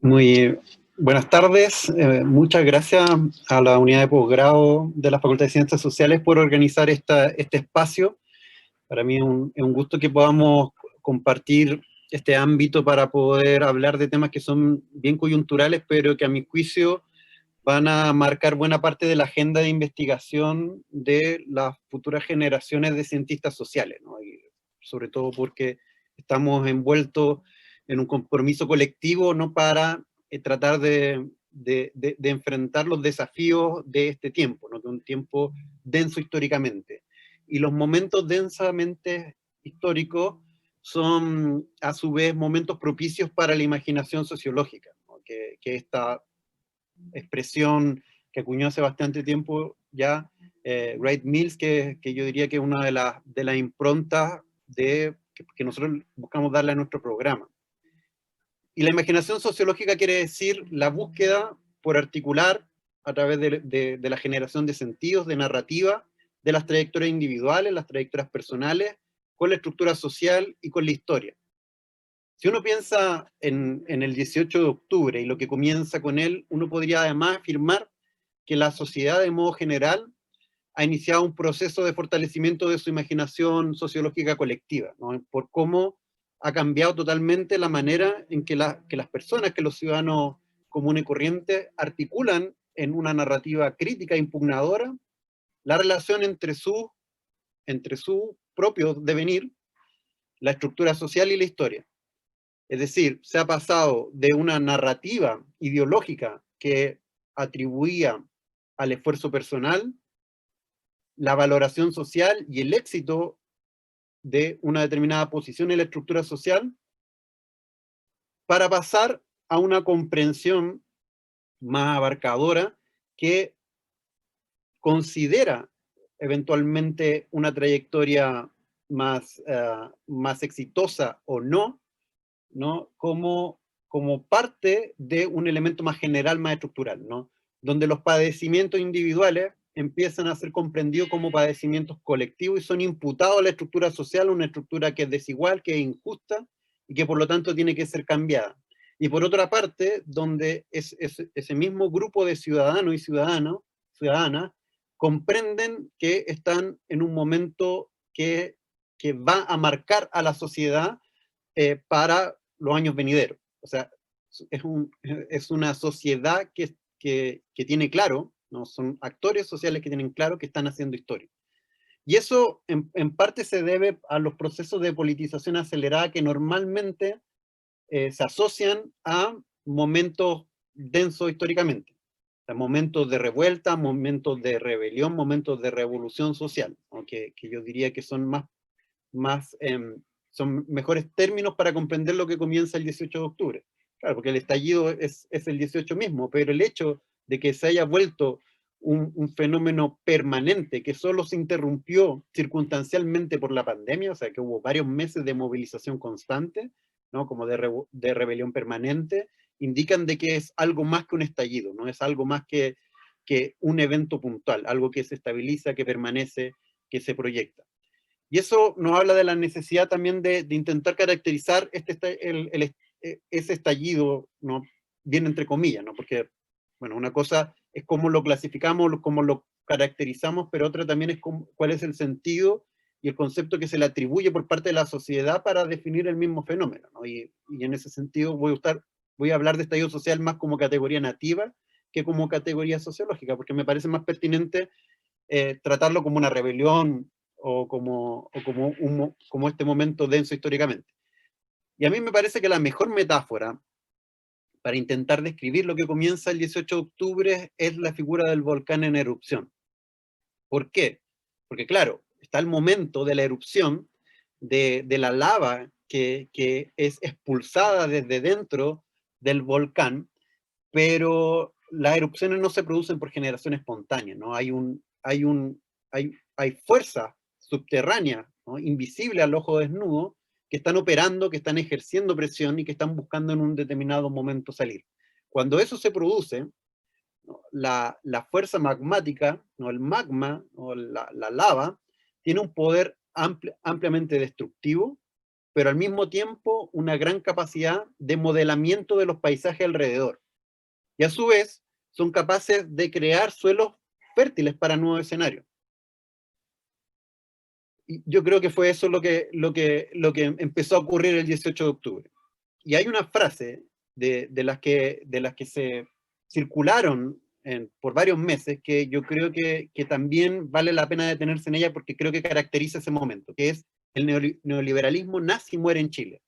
Muy buenas tardes. Muchas gracias a la unidad de posgrado de la Facultad de Ciencias Sociales por organizar este espacio. Para mí es un gusto que podamos compartir este ámbito para poder hablar de temas que son bien coyunturales, pero que a mi juicio van a marcar buena parte de la agenda de investigación de las futuras generaciones de cientistas sociales, ¿no? Y sobre todo porque estamos envueltos en un compromiso colectivo, ¿no? Para tratar de enfrentar los desafíos de este tiempo, ¿no? De un tiempo denso históricamente. Y los momentos densamente históricos son, a su vez, momentos propicios para la imaginación sociológica, ¿no? Que esta expresión que acuñó hace bastante tiempo ya Wright Mills, que yo diría que es una de las improntas que nosotros buscamos darle a nuestro programa. Y la imaginación sociológica quiere decir la búsqueda por articular a través de la generación de sentidos, de narrativa, de las trayectorias individuales, las trayectorias personales, con la estructura social y con la historia. Si uno piensa en el 18 de octubre y lo que comienza con él, uno podría además afirmar que la sociedad de modo general ha iniciado un proceso de fortalecimiento de su imaginación sociológica colectiva, ¿no? Por cómo ha cambiado totalmente la manera en que las personas, que los ciudadanos comunes y corrientes articulan en una narrativa crítica e impugnadora la relación entre su propio devenir, la estructura social y la historia. Es decir, se ha pasado de una narrativa ideológica que atribuía al esfuerzo personal la valoración social y el éxito de una determinada posición en la estructura social, para pasar a una comprensión más abarcadora que considera eventualmente una trayectoria más exitosa o no, ¿no? Como parte de un elemento más general, más estructural, ¿no? Donde los padecimientos individuales empiezan a ser comprendidos como padecimientos colectivos y son imputados a la estructura social, una estructura que es desigual, que es injusta y que por lo tanto tiene que ser cambiada. Y por otra parte, donde ese mismo grupo de ciudadanos y ciudadanas comprenden que están en un momento que va a marcar a la sociedad para los años venideros. O sea, es una sociedad que tiene claro, ¿no? Son actores sociales que tienen claro que están haciendo historia. Y eso en parte se debe a los procesos de politización acelerada que normalmente se asocian a momentos densos históricamente. O sea, momentos de revuelta, momentos de rebelión, momentos de revolución social, ¿no? Que yo diría que son más son mejores términos para comprender lo que comienza el 18 de octubre. Claro, porque el estallido es el 18 mismo, pero el hecho de que se haya vuelto un fenómeno permanente, que solo se interrumpió circunstancialmente por la pandemia, o sea, que hubo varios meses de movilización constante, ¿no? Como de rebelión permanente, indican de que es algo más que un estallido, no es algo más que un evento puntual, algo que se estabiliza, que permanece, que se proyecta. Y eso nos habla de la necesidad también de intentar caracterizar ese estallido, ¿no? Bien entre comillas, ¿no? Porque, bueno, una cosa es cómo lo clasificamos, cómo lo caracterizamos, pero otra también es cuál es el sentido y el concepto que se le atribuye por parte de la sociedad para definir el mismo fenómeno, ¿no? Y en ese sentido voy a hablar de estallido social más como categoría nativa que como categoría sociológica, porque me parece más pertinente tratarlo como una rebelión como este momento denso históricamente. Y a mí me parece que la mejor metáfora para intentar describir lo que comienza el 18 de octubre es la figura del volcán en erupción. ¿Por qué? Porque claro, está el momento de la erupción de la lava que es expulsada desde dentro del volcán, pero las erupciones no se producen por generación espontánea, ¿no? Hay fuerzas subterráneas, ¿no? Invisibles al ojo desnudo, que están operando, que están ejerciendo presión y que están buscando en un determinado momento salir. Cuando eso se produce, ¿no? La fuerza magmática, ¿no? El magma, o la lava, tiene un poder ampliamente destructivo, pero al mismo tiempo una gran capacidad de modelamiento de los paisajes alrededor. Y a su vez son capaces de crear suelos fértiles para nuevos escenarios. Y yo creo que fue eso lo que empezó a ocurrir el 18 de octubre. Y hay una frase de las que se circularon por varios meses que yo creo que también vale la pena detenerse en ella porque creo que caracteriza ese momento, que es el neoliberalismo nace y muere en Chile.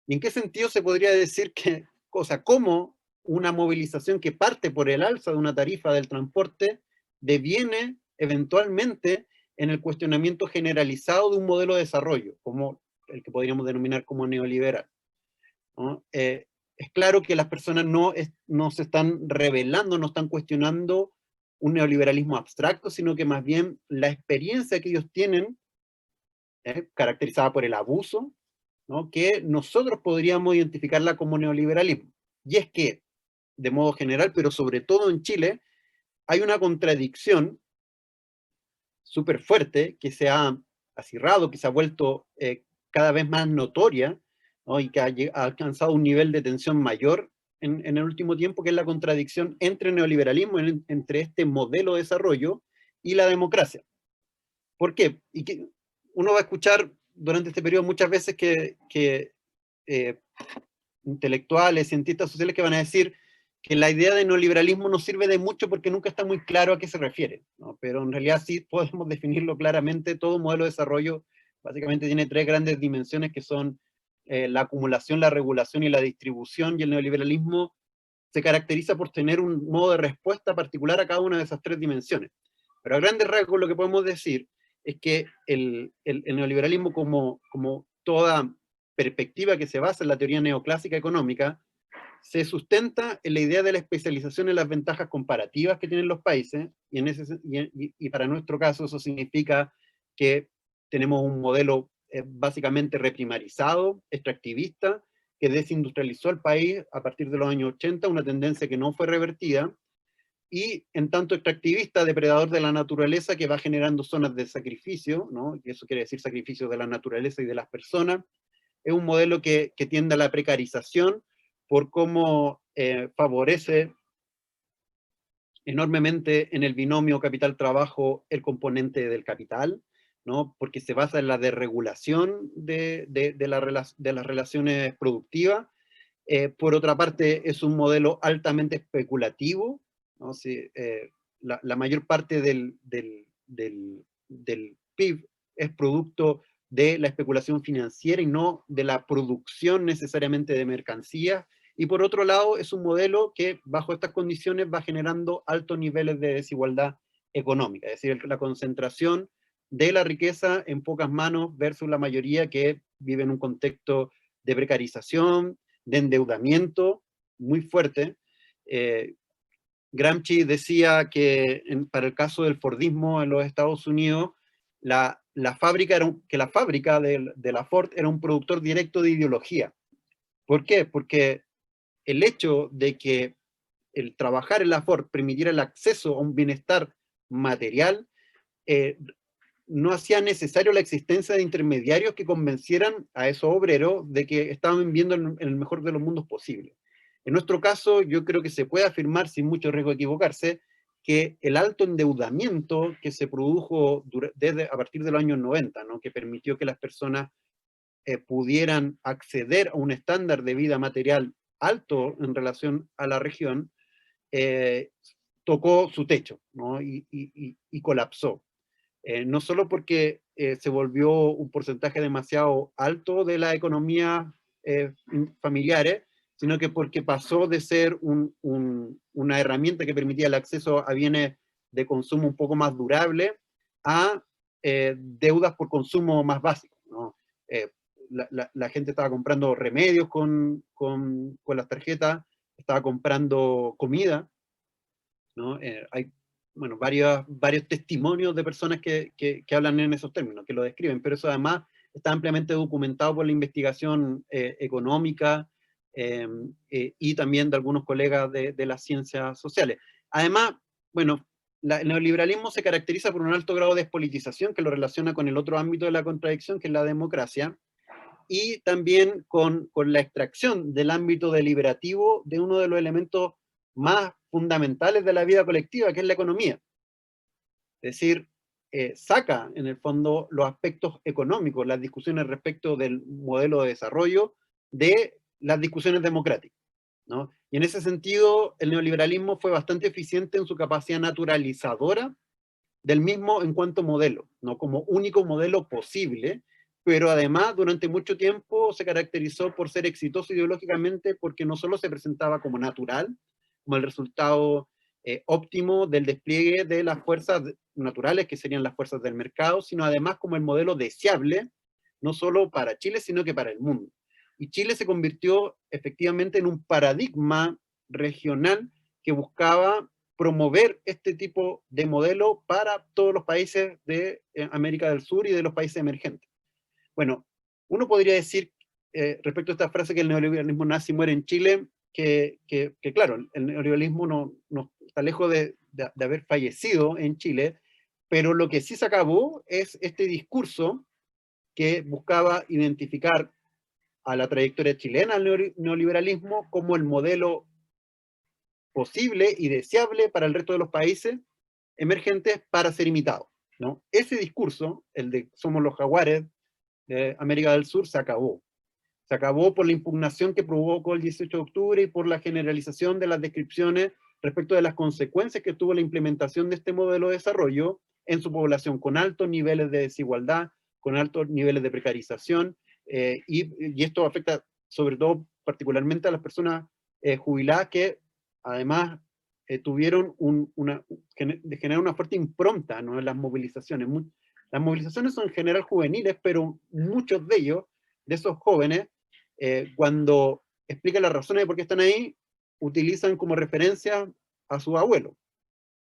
¿Y en qué sentido se podría decir que, o sea, cómo una movilización que parte por el alza de una tarifa del transporte deviene eventualmente en el cuestionamiento generalizado de un modelo de desarrollo, como el que podríamos denominar como neoliberal, ¿no? Es claro que las personas no se están rebelando, no están cuestionando un neoliberalismo abstracto, sino que más bien la experiencia que ellos tienen, caracterizada por el abuso, ¿no? Que nosotros podríamos identificarla como neoliberalismo. Y es que, de modo general, pero sobre todo en Chile, hay una contradicción súper fuerte que se ha acirrado, que se ha vuelto cada vez más notoria, ¿no? Y que ha alcanzado un nivel de tensión mayor en el último tiempo, que es la contradicción entre el neoliberalismo, entre este modelo de desarrollo y la democracia. ¿Por qué? Y que uno va a escuchar durante este periodo muchas veces que intelectuales, cientistas sociales que van a decir que la idea de neoliberalismo no sirve de mucho porque nunca está muy claro a qué se refiere, ¿no? Pero en realidad sí podemos definirlo claramente. Todo modelo de desarrollo básicamente tiene tres grandes dimensiones que son la acumulación, la regulación y la distribución, y el neoliberalismo se caracteriza por tener un modo de respuesta particular a cada una de esas tres dimensiones. Pero a grandes rasgos lo que podemos decir es que el neoliberalismo como toda perspectiva que se basa en la teoría neoclásica económica se sustenta en la idea de la especialización en las ventajas comparativas que tienen los países, y para nuestro caso eso significa que tenemos un modelo básicamente reprimarizado, extractivista, que desindustrializó el país a partir de los años 80, una tendencia que no fue revertida, y en tanto extractivista, depredador de la naturaleza, que va generando zonas de sacrificio, ¿no? Y eso quiere decir sacrificio de la naturaleza y de las personas. Es un modelo que tiende a la precarización por cómo favorece enormemente en el binomio capital-trabajo el componente del capital, ¿no? Porque se basa en la desregulación de las relaciones productivas. Por otra parte, es un modelo altamente especulativo, ¿no? Si, la mayor parte del PIB es producto de la especulación financiera y no de la producción necesariamente de mercancías. Y por otro lado, es un modelo que bajo estas condiciones va generando altos niveles de desigualdad económica, es decir, la concentración de la riqueza en pocas manos versus la mayoría que vive en un contexto de precarización, de endeudamiento muy fuerte. Gramsci decía que para el caso del Fordismo en los Estados Unidos, la fábrica de la Ford era un productor directo de ideología. ¿Por qué? Porque el hecho de que el trabajar en la Ford permitiera el acceso a un bienestar material, no hacía necesario la existencia de intermediarios que convencieran a esos obreros de que estaban viviendo en el mejor de los mundos posible. En nuestro caso, yo creo que se puede afirmar, sin mucho riesgo de equivocarse, que el alto endeudamiento que se produjo a partir de los años 90, ¿no? Que permitió que las personas pudieran acceder a un estándar de vida material alto en relación a la región, tocó su techo, ¿no? y colapsó. No solo porque se volvió un porcentaje demasiado alto de la economía familiares, sino que porque pasó de ser una herramienta que permitía el acceso a bienes de consumo un poco más durable a deudas por consumo más básicos, ¿no? La gente estaba comprando remedios con las tarjetas, estaba comprando comida, ¿no? Hay bueno, varios testimonios de personas que hablan en esos términos, que lo describen, pero eso además está ampliamente documentado por la investigación económica y también de algunos colegas de las ciencias sociales. Además, bueno, el neoliberalismo se caracteriza por un alto grado de despolitización que lo relaciona con el otro ámbito de la contradicción, que es la democracia, y también con la extracción del ámbito deliberativo de uno de los elementos más fundamentales de la vida colectiva, que es la economía. Es decir, saca en el fondo los aspectos económicos, las discusiones respecto del modelo de desarrollo, de las discusiones democráticas, ¿no? Y en ese sentido, el neoliberalismo fue bastante eficiente en su capacidad naturalizadora del mismo en cuanto modelo, ¿no? Como único modelo posible, pero además durante mucho tiempo se caracterizó por ser exitoso ideológicamente porque no solo se presentaba como natural, como el resultado óptimo del despliegue de las fuerzas naturales, que serían las fuerzas del mercado, sino además como el modelo deseable, no solo para Chile, sino que para el mundo. Y Chile se convirtió efectivamente en un paradigma regional que buscaba promover este tipo de modelo para todos los países de América del Sur y de los países emergentes. Bueno, uno podría decir, respecto a esta frase que el neoliberalismo nace y muere en Chile, que claro, el neoliberalismo no está lejos de haber fallecido en Chile, pero lo que sí se acabó es este discurso que buscaba identificar a la trayectoria chilena al neoliberalismo como el modelo posible y deseable para el resto de los países emergentes para ser imitado, ¿no? Ese discurso, el de somos los jaguares de América del Sur, se acabó. Se acabó por la impugnación que provocó el 18 de octubre y por la generalización de las descripciones respecto de las consecuencias que tuvo la implementación de este modelo de desarrollo en su población, con altos niveles de desigualdad, con altos niveles de precarización, y esto afecta sobre todo particularmente a las personas jubiladas que además tuvieron generar una fuerte impronta, ¿no?, en las movilizaciones. Las movilizaciones son en general juveniles, pero muchos de ellos, de esos jóvenes, cuando explican las razones de por qué están ahí, utilizan como referencia a sus abuelos,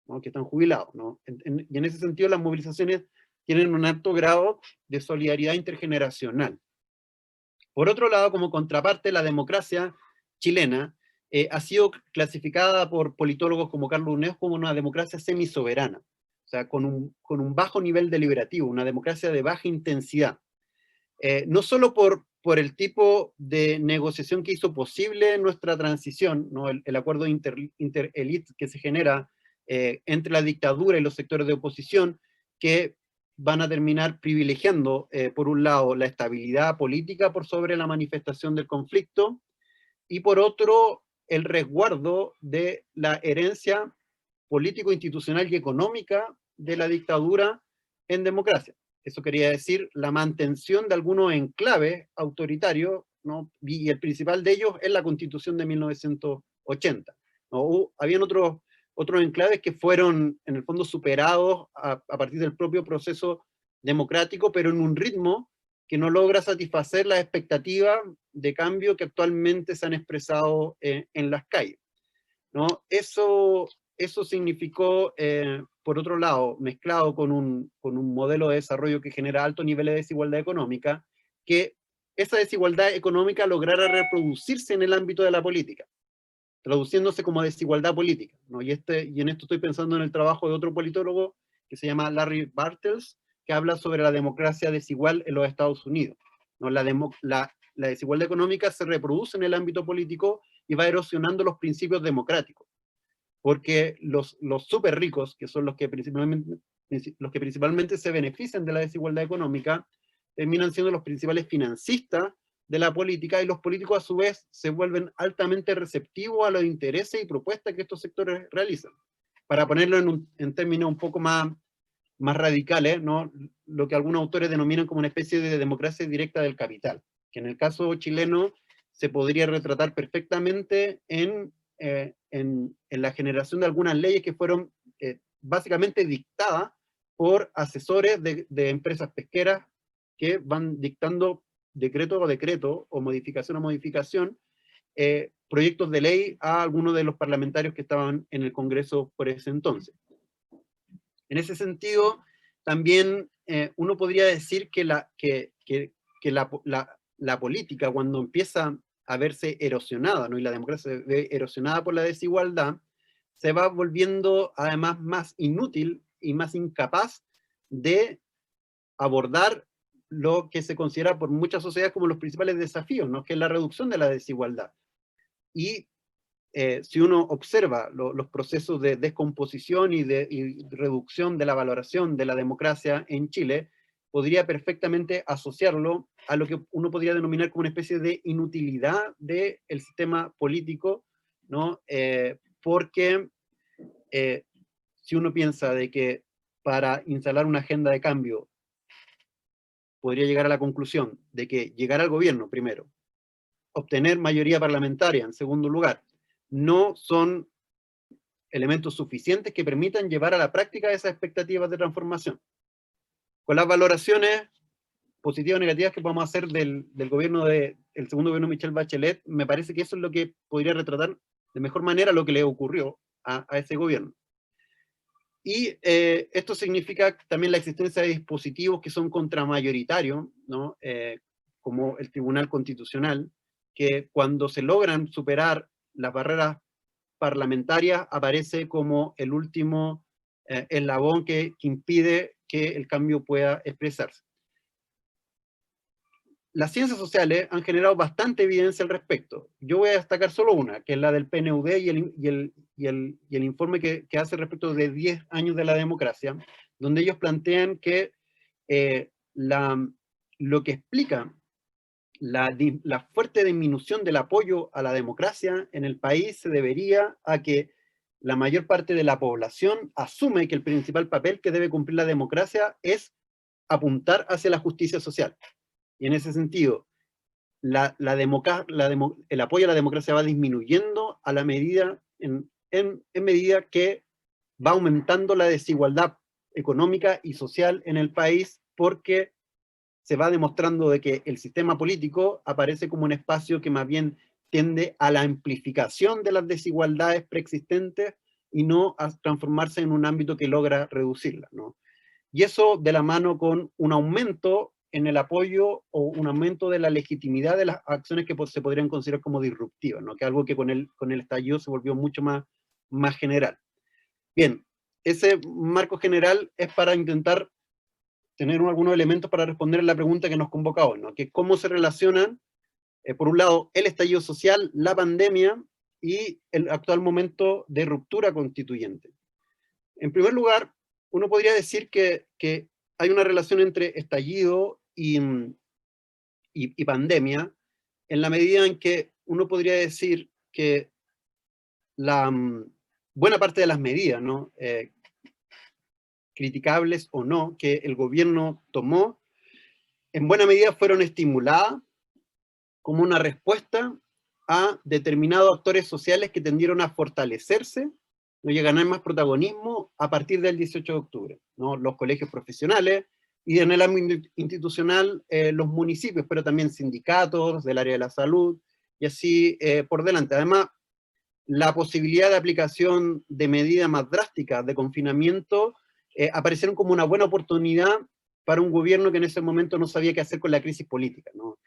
¿no?, que están jubilados, ¿no? Y en ese sentido las movilizaciones tienen un alto grado de solidaridad intergeneracional. Por otro lado, como contraparte, la democracia chilena ha sido clasificada por politólogos como Carlos Uneos como una democracia semisoberana, o sea, con un bajo nivel deliberativo, una democracia de baja intensidad. No solo por el tipo de negociación que hizo posible nuestra transición, ¿no?, el acuerdo interelite que se genera entre la dictadura y los sectores de oposición, que van a terminar privilegiando, por un lado, la estabilidad política por sobre la manifestación del conflicto, y por otro, el resguardo de la herencia político, institucional y económica de la dictadura en democracia. Eso quería decir la mantención de algunos enclaves autoritarios, ¿no?, y el principal de ellos es la Constitución de 1980. ¿No? Habían otros enclaves que fueron en el fondo superados a partir del propio proceso democrático, pero en un ritmo que no logra satisfacer las expectativas de cambio que actualmente se han expresado en las calles, ¿no? Eso significó, por otro lado, mezclado con un modelo de desarrollo que genera altos niveles de desigualdad económica, que esa desigualdad económica lograra reproducirse en el ámbito de la política, traduciéndose como desigualdad política, ¿no? Y en esto estoy pensando en el trabajo de otro politólogo que se llama Larry Bartels, que habla sobre la democracia desigual en los Estados Unidos, ¿no? La desigualdad económica se reproduce en el ámbito político y va erosionando los principios democráticos, porque los súper ricos, que son los que principalmente se benefician de la desigualdad económica, terminan siendo los principales financistas de la política, y los políticos a su vez se vuelven altamente receptivos a los intereses y propuestas que estos sectores realizan. Para ponerlo en términos un poco más radicales, ¿no?, lo que algunos autores denominan como una especie de democracia directa del capital, que en el caso chileno se podría retratar perfectamente en la generación de algunas leyes que fueron básicamente dictadas por asesores de empresas pesqueras que van dictando decreto a decreto, o modificación a modificación, proyectos de ley a algunos de los parlamentarios que estaban en el Congreso por ese entonces. En ese sentido, también uno podría decir que la política, cuando empieza a verse erosionada, ¿no?, y la democracia se ve erosionada por la desigualdad, se va volviendo además más inútil y más incapaz de abordar lo que se considera por muchas sociedades como los principales desafíos, ¿no? Que es la reducción de la desigualdad. Y si uno observa los procesos de descomposición y reducción de la valoración de la democracia en Chile, podría perfectamente asociarlo a lo que uno podría denominar como una especie de inutilidad del sistema político, ¿no? Porque si uno piensa de que para instalar una agenda de cambio podría llegar a la conclusión de que llegar al gobierno, primero, obtener mayoría parlamentaria, en segundo lugar, no son elementos suficientes que permitan llevar a la práctica esas expectativas de transformación. Con las valoraciones positivas o negativas que podemos hacer del gobierno del segundo gobierno de Michelle Bachelet, me parece que eso es lo que podría retratar de mejor manera lo que le ocurrió a ese gobierno. Y esto significa también la existencia de dispositivos que son contramayoritarios, ¿no? Como el Tribunal Constitucional, que cuando se logran superar las barreras parlamentarias aparece como el último eslabón que impide que el cambio pueda expresarse. Las ciencias sociales han generado bastante evidencia al respecto. Yo voy a destacar solo una, que es la del PNUD y el informe que hace respecto de 10 años de la democracia, donde ellos plantean que lo que explica la fuerte disminución del apoyo a la democracia en el país se debería a que la mayor parte de la población asume que el principal papel que debe cumplir la democracia es apuntar hacia la justicia social. Y en ese sentido, el apoyo a la democracia va disminuyendo a la medida, en medida que va aumentando la desigualdad económica y social en el país, porque se va demostrando de que el sistema político aparece como un espacio que más bien tiende a la amplificación de las desigualdades preexistentes y no a transformarse en un ámbito que logra reducirlas, ¿no? Y eso de la mano con un aumento en el apoyo o un aumento de la legitimidad de las acciones que se podrían considerar como disruptivas, ¿no? Que es algo que con el estallido se volvió mucho más general. Bien, ese marco general es para intentar tener algunos elementos para responder a la pregunta que nos convoca hoy, ¿no? Que cómo se relacionan, por un lado, el estallido social, la pandemia y el actual momento de ruptura constituyente. En primer lugar, uno podría decir que hay una relación entre estallido y pandemia, en la medida en que uno podría decir que buena parte de las medidas, ¿no? Criticables o no, que el gobierno tomó, en buena medida fueron estimuladas como una respuesta a determinados actores sociales que tendieron a fortalecerse, ¿no? Y a ganar más protagonismo a partir del 18 de octubre, ¿no? Los colegios profesionales y en el ámbito institucional los municipios, pero también sindicatos del área de la salud y así por delante. Además, la posibilidad de aplicación de medidas más drásticas de confinamiento aparecieron como una buena oportunidad para un gobierno que en ese momento no sabía qué hacer con la crisis política, ¿no?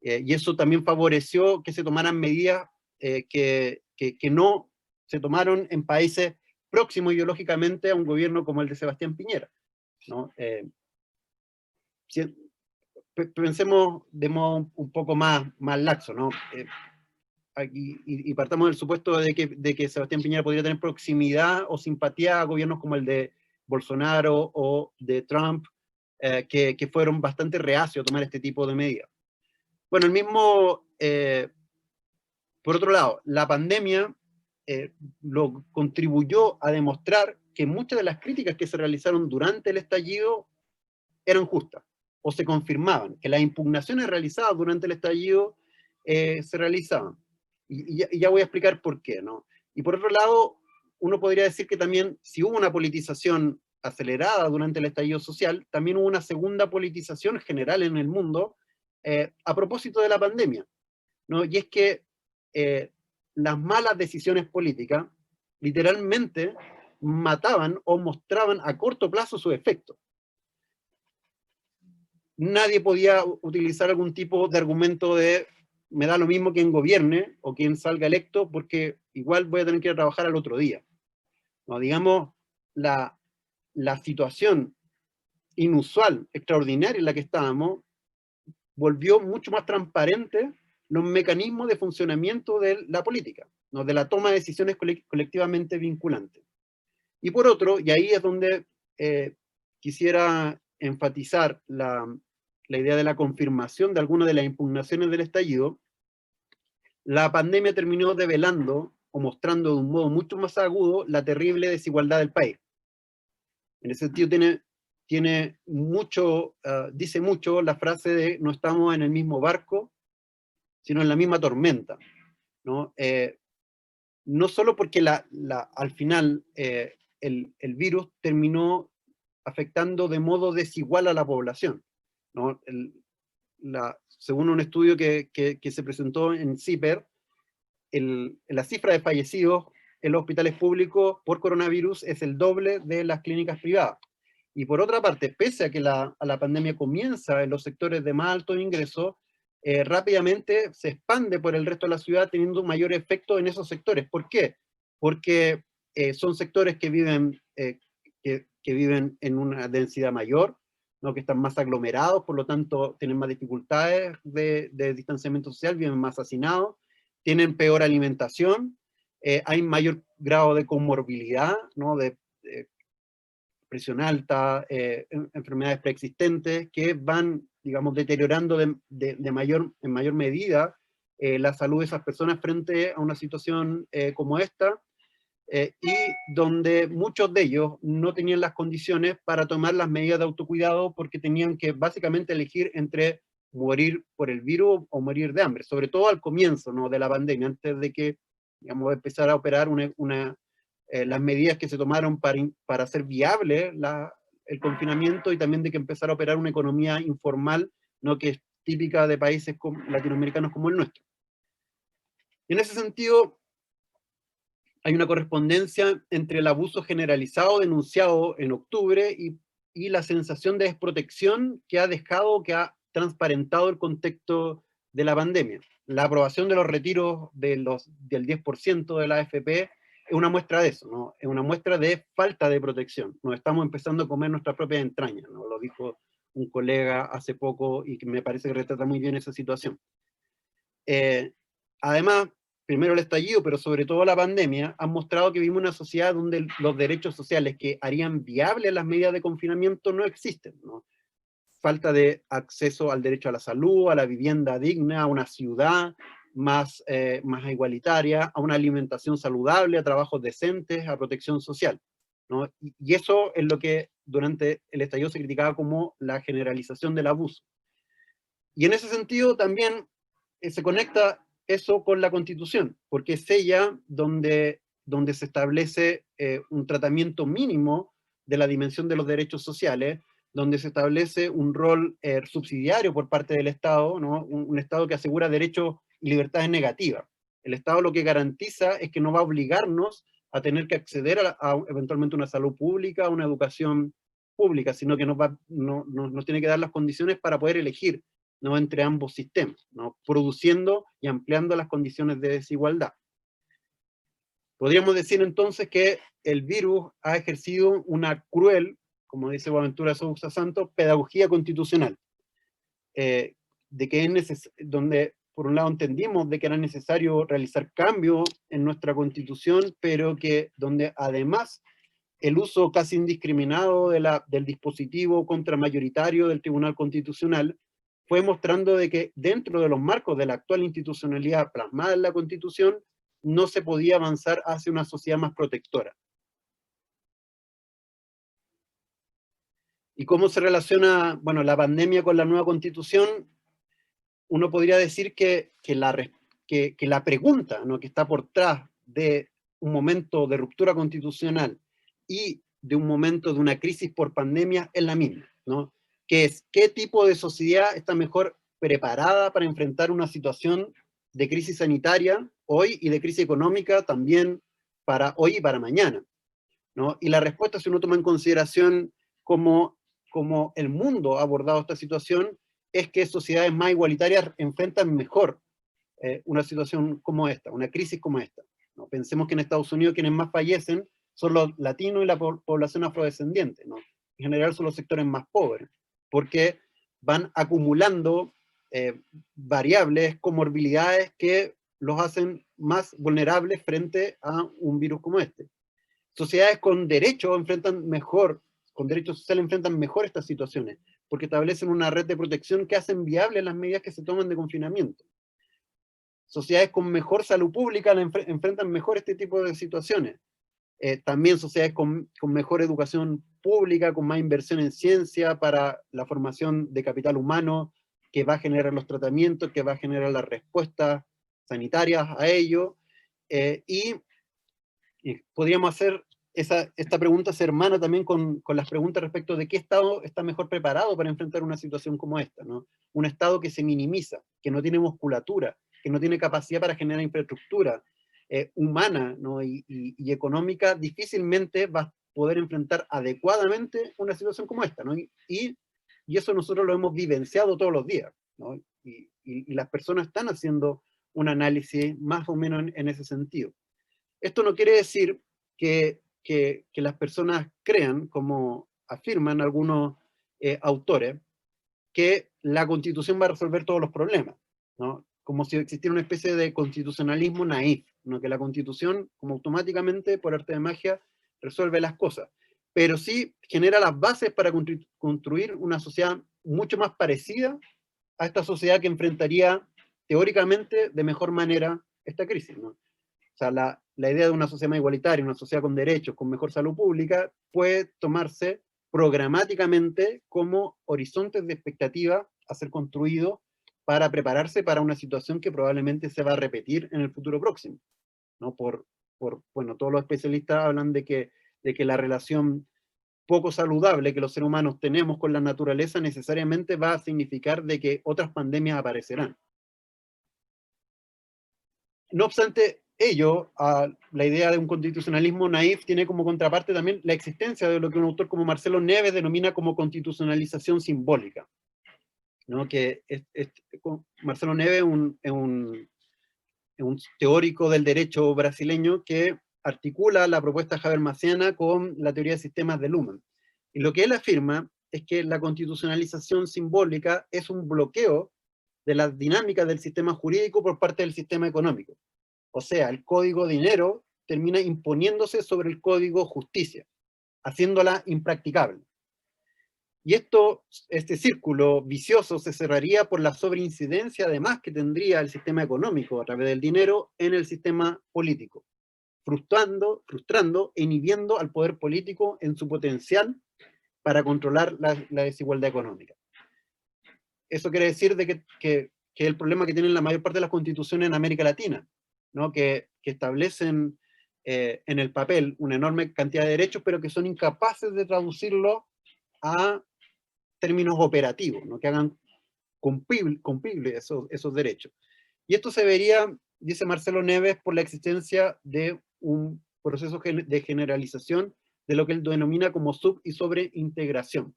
Y eso también favoreció que se tomaran medidas que no se tomaron en países próximos ideológicamente a un gobierno como el de Sebastián Piñera, ¿no? Pensemos de modo un poco más laxo, ¿no? Y partamos del supuesto de que Sebastián Piñera podría tener proximidad o simpatía a gobiernos como el de Bolsonaro o de Trump, que fueron bastante reacios a tomar este tipo de medidas. Bueno, por otro lado, la pandemia lo contribuyó a demostrar que muchas de las críticas que se realizaron durante el estallido eran justas, o se confirmaban, que las impugnaciones realizadas durante el estallido se realizaban. Y ya voy a explicar por qué, ¿no? Y por otro lado, uno podría decir que también, si hubo una politización acelerada durante el estallido social, también hubo una segunda politización general en el mundo a propósito de la pandemia, ¿no? Y es que las malas decisiones políticas literalmente mataban o mostraban a corto plazo su efecto. Nadie podía utilizar algún tipo de argumento de me da lo mismo quien gobierne o quien salga electo porque igual voy a tener que ir a trabajar al otro día. No, digamos, la situación inusual, extraordinaria en la que estábamos, volvió mucho más transparente los mecanismos de funcionamiento de la política, ¿no? De la toma de decisiones colectivamente vinculantes. Y por otro, y ahí es donde quisiera enfatizar la idea de la confirmación de algunas de las impugnaciones del estallido, la pandemia terminó develando o mostrando de un modo mucho más agudo la terrible desigualdad del país. En ese sentido tiene mucho, dice mucho la frase de no estamos en el mismo barco, sino en la misma tormenta, ¿no? No solo porque al final el virus terminó afectando de modo desigual a la población, ¿no? Según un estudio que se presentó en CIPER, la cifra de fallecidos en los hospitales públicos por coronavirus es el doble de las clínicas privadas. Y por otra parte, pese a que la pandemia comienza en los sectores de más alto ingreso, rápidamente se expande por el resto de la ciudad teniendo un mayor efecto en esos sectores. ¿Por qué? Porque son sectores que viven en una densidad mayor, ¿no? Que están más aglomerados, por lo tanto tienen más dificultades de distanciamiento social, viven más hacinados, tienen peor alimentación, hay mayor grado de comorbilidad, ¿no? De presión alta, enfermedades preexistentes que van, digamos, deteriorando en mayor medida la salud de esas personas frente a una situación como esta, y donde muchos de ellos no tenían las condiciones para tomar las medidas de autocuidado porque tenían que básicamente elegir entre morir por el virus o morir de hambre, sobre todo al comienzo, ¿no? De la pandemia, antes de que, digamos, empezara a operar las medidas que se tomaron para hacer viable el confinamiento, y también de que empezara a operar una economía informal, ¿no? Que es típica de países latinoamericanos como el nuestro. Y en ese sentido, hay una correspondencia entre el abuso generalizado denunciado en octubre y la sensación de desprotección que ha dejado, que ha transparentado el contexto de la pandemia. La aprobación de los retiros del 10% de la AFP es una muestra de eso, ¿no? Es una muestra de falta de protección. Nos estamos empezando a comer nuestras propias entrañas, ¿no? Lo dijo un colega hace poco y que me parece que retrata muy bien esa situación. Además, primero el estallido, pero sobre todo la pandemia, han mostrado que vivimos una sociedad donde los derechos sociales que harían viables las medidas de confinamiento no existen, ¿no? Falta de acceso al derecho a la salud, a la vivienda digna, a una ciudad más igualitaria, a una alimentación saludable, a trabajos decentes, a protección social, ¿no? Y eso es lo que durante el estallido se criticaba como la generalización del abuso. Y en ese sentido también se conecta eso con la Constitución, porque es ella donde se establece un tratamiento mínimo de la dimensión de los derechos sociales, donde se establece un rol subsidiario por parte del Estado, ¿no? Un Estado que asegura derechos y libertades negativas. El Estado lo que garantiza es que no va a obligarnos a tener que acceder a eventualmente una salud pública, a una educación pública, sino que nos tiene que dar las condiciones para poder elegir, ¿no? Entre ambos sistemas, ¿no? Produciendo y ampliando las condiciones de desigualdad. Podríamos decir entonces que el virus ha ejercido una cruel, como dice Boaventura Sousa Santos, pedagogía constitucional, de que donde por un lado entendimos de que era necesario realizar cambios en nuestra Constitución, pero que donde además el uso casi indiscriminado del dispositivo contramayoritario del Tribunal Constitucional fue mostrando de que dentro de los marcos de la actual institucionalidad plasmada en la Constitución no se podía avanzar hacia una sociedad más protectora. ¿Y cómo se relaciona, bueno, la pandemia con la nueva Constitución? Uno podría decir que la pregunta, ¿no? Que está por detrás de un momento de ruptura constitucional y de un momento de una crisis por pandemia es la misma, ¿no? Que es, ¿qué tipo de sociedad está mejor preparada para enfrentar una situación de crisis sanitaria hoy y de crisis económica también para hoy y para mañana, ¿no? Y la respuesta, si uno toma en consideración cómo el mundo ha abordado esta situación, es que sociedades más igualitarias enfrentan mejor una situación como esta, una crisis como esta, ¿no? Pensemos que en Estados Unidos quienes más fallecen son los latinos y la población afrodescendiente, ¿no? En general son los sectores más pobres, porque van acumulando variables, comorbilidades que los hacen más vulnerables frente a un virus como este. Sociedades con derechos enfrentan mejor, con derechos sociales enfrentan mejor estas situaciones, porque establecen una red de protección que hacen viables las medidas que se toman de confinamiento. Sociedades con mejor salud pública enfrentan mejor este tipo de situaciones. También sociedades con mejor educación pública, con más inversión en ciencia para la formación de capital humano, que va a generar los tratamientos, que va a generar las respuestas sanitarias a ello, y podríamos hacer esta pregunta se hermana también con las preguntas respecto de qué Estado está mejor preparado para enfrentar una situación como esta, ¿no? Un Estado que se minimiza, que no tiene musculatura, que no tiene capacidad para generar infraestructura humana, ¿no? y económica, difícilmente va a poder enfrentar adecuadamente una situación como esta, ¿no? Y eso nosotros lo hemos vivenciado todos los días, ¿no? Y las personas están haciendo un análisis más o menos en ese sentido. Esto no quiere decir que las personas crean, como afirman algunos autores, que la Constitución va a resolver todos los problemas, ¿no? Como si existiera una especie de constitucionalismo naif, ¿no? Que la Constitución, como automáticamente, por arte de magia, resuelve las cosas. Pero sí genera las bases para construir una sociedad mucho más parecida a esta sociedad que enfrentaría teóricamente de mejor manera esta crisis, ¿no? O sea, la idea de una sociedad más igualitaria, una sociedad con derechos, con mejor salud pública, puede tomarse programáticamente como horizontes de expectativa a ser construidos para prepararse para una situación que probablemente se va a repetir en el futuro próximo, ¿no? Bueno, todos los especialistas hablan de que la relación poco saludable que los seres humanos tenemos con la naturaleza necesariamente va a significar de que otras pandemias aparecerán. No obstante ello, la idea de un constitucionalismo naif tiene como contraparte también la existencia de lo que un autor como Marcelo Neves denomina como constitucionalización simbólica, ¿no? Que Marcelo Neves es un teórico del derecho brasileño que articula la propuesta habermasiana con la teoría de sistemas de Luhmann. Y lo que él afirma es que la constitucionalización simbólica es un bloqueo de las dinámicas del sistema jurídico por parte del sistema económico. O sea, el código dinero termina imponiéndose sobre el código justicia, haciéndola impracticable. Y este círculo vicioso se cerraría por la sobreincidencia además que tendría el sistema económico a través del dinero en el sistema político, frustrando e inhibiendo al poder político en su potencial para controlar la desigualdad económica. Eso quiere decir de que el problema que tienen la mayor parte de las constituciones en América Latina, ¿no? que establecen en el papel una enorme cantidad de derechos, pero que son incapaces de traducirlo a términos operativos, ¿no? Que hagan cumplibles esos derechos. Y esto se vería, dice Marcelo Neves, por la existencia de un proceso de generalización de lo que él denomina como sub- y sobreintegración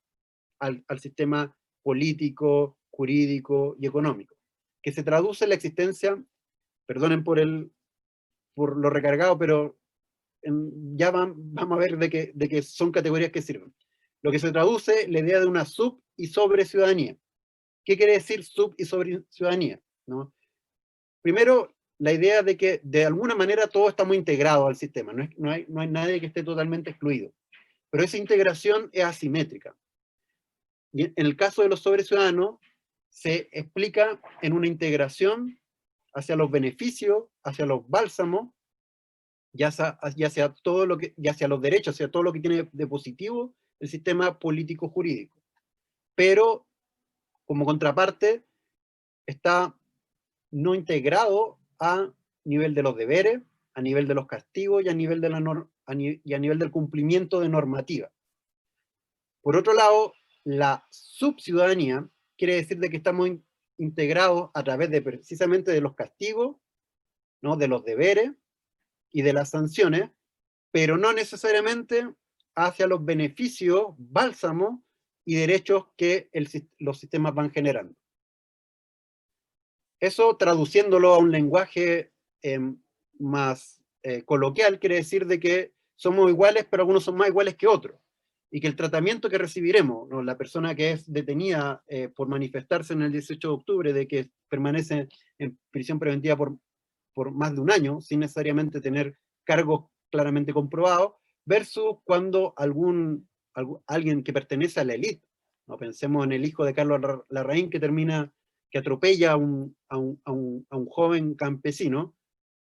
al sistema político, jurídico y económico, que se traduce en la existencia, perdonen por lo recargado, pero ya vamos a ver de que son categorías que sirven. Lo que se traduce la idea de una sub- y sobre ciudadanía. ¿Qué quiere decir sub- y sobre ciudadanía? ¿No? Primero, la idea de que de alguna manera todo está muy integrado al sistema, no hay nadie que esté totalmente excluido. Pero esa integración es asimétrica. Y en el caso de los ciudadanos, se explica en una integración hacia los beneficios, hacia los bálsamos, ya hacia todo lo que, ya hacia los derechos, hacia todo lo que tiene de positivo el sistema político jurídico. Pero, como contraparte, está no integrado a nivel de los deberes, a nivel de los castigos y a nivel, y a nivel del cumplimiento de normativa. Por otro lado, la subciudadanía quiere decir de que estamos integrados a través de precisamente de los castigos, ¿no? De los deberes y de las sanciones, pero no necesariamente hacia los beneficios, bálsamos y derechos que los sistemas van generando. Eso, traduciéndolo a un lenguaje más coloquial, quiere decir de que somos iguales, pero algunos son más iguales que otros. y que el tratamiento que recibiremos, ¿no? La persona que es detenida por manifestarse en el 18 de octubre, de que permanece en prisión preventiva por más de un año, sin necesariamente tener cargos claramente comprobados, versus cuando alguien que pertenece a la élite, ¿no? Pensemos en el hijo de Carlos Larraín que atropella a un joven campesino,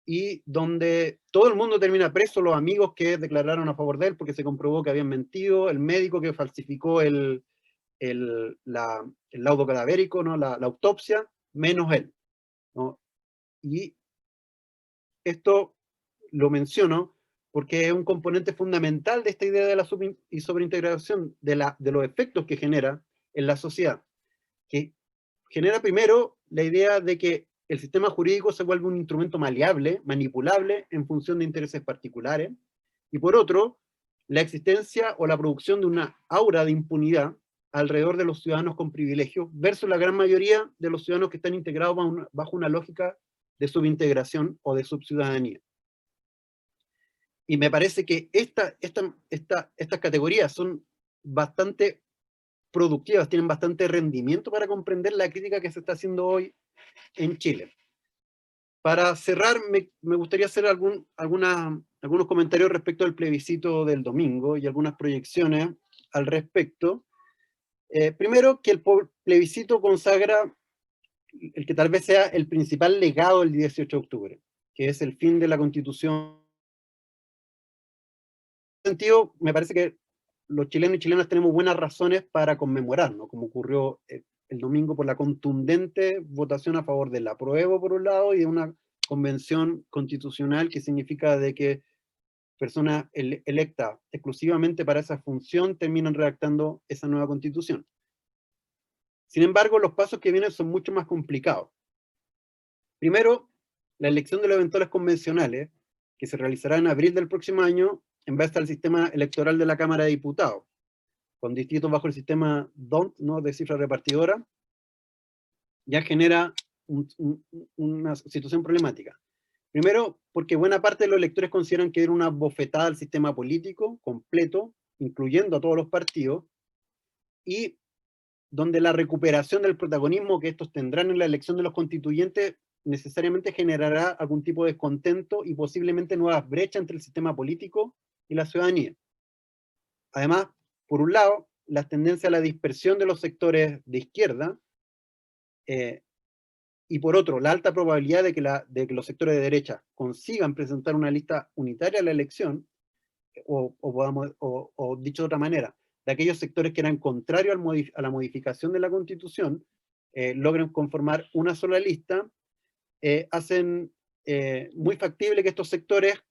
y donde todo el mundo termina preso, los amigos que declararon a favor de él porque se comprobó que habían mentido, el médico que falsificó el laudo cadavérico, ¿no? La autopsia, menos él, ¿no? Y esto lo menciono porque es un componente fundamental de esta idea de la y sobreintegración, de los efectos que genera en la sociedad, que genera primero la idea de que el sistema jurídico se vuelve un instrumento maleable, manipulable en función de intereses particulares, y por otro, la existencia o la producción de una aura de impunidad alrededor de los ciudadanos con privilegios versus la gran mayoría de los ciudadanos que están integrados bajo una lógica de subintegración o de subciudadanía. Y me parece que estas categorías son bastante productivas, tienen bastante rendimiento para comprender la crítica que se está haciendo hoy en Chile. Para cerrar, me gustaría hacer algunos comentarios respecto al plebiscito del domingo y algunas proyecciones al respecto. Primero, que el plebiscito consagra el que tal vez sea el principal legado del 18 de octubre, que es el fin de la Constitución. En ese sentido, me parece que los chilenos y chilenas tenemos buenas razones para conmemorar, ¿no? Como ocurrió el domingo, por la contundente votación a favor del apruebo por un lado y de una convención constitucional que significa de que personas electas exclusivamente para esa función terminan redactando esa nueva constitución. Sin embargo, los pasos que vienen son mucho más complicados. Primero, la elección de los eventuales convencionales, que se realizará en abril del próximo año, en base al sistema electoral de la Cámara de Diputados, con distritos bajo el sistema DONT, ¿no? De cifra repartidora, ya genera una situación problemática. Primero, porque buena parte de los electores consideran que era una bofetada al sistema político completo, incluyendo a todos los partidos, y donde la recuperación del protagonismo que estos tendrán en la elección de los constituyentes necesariamente generará algún tipo de descontento y posiblemente nuevas brechas entre el sistema político y la ciudadanía. Además, por un lado, las tendencias a la dispersión de los sectores de izquierda, y por otro, la alta probabilidad de que los sectores de derecha consigan presentar una lista unitaria a la elección, o dicho de otra manera, de aquellos sectores que eran contrarios a la modificación de la Constitución, logren conformar una sola lista, hacen muy factible que estos sectores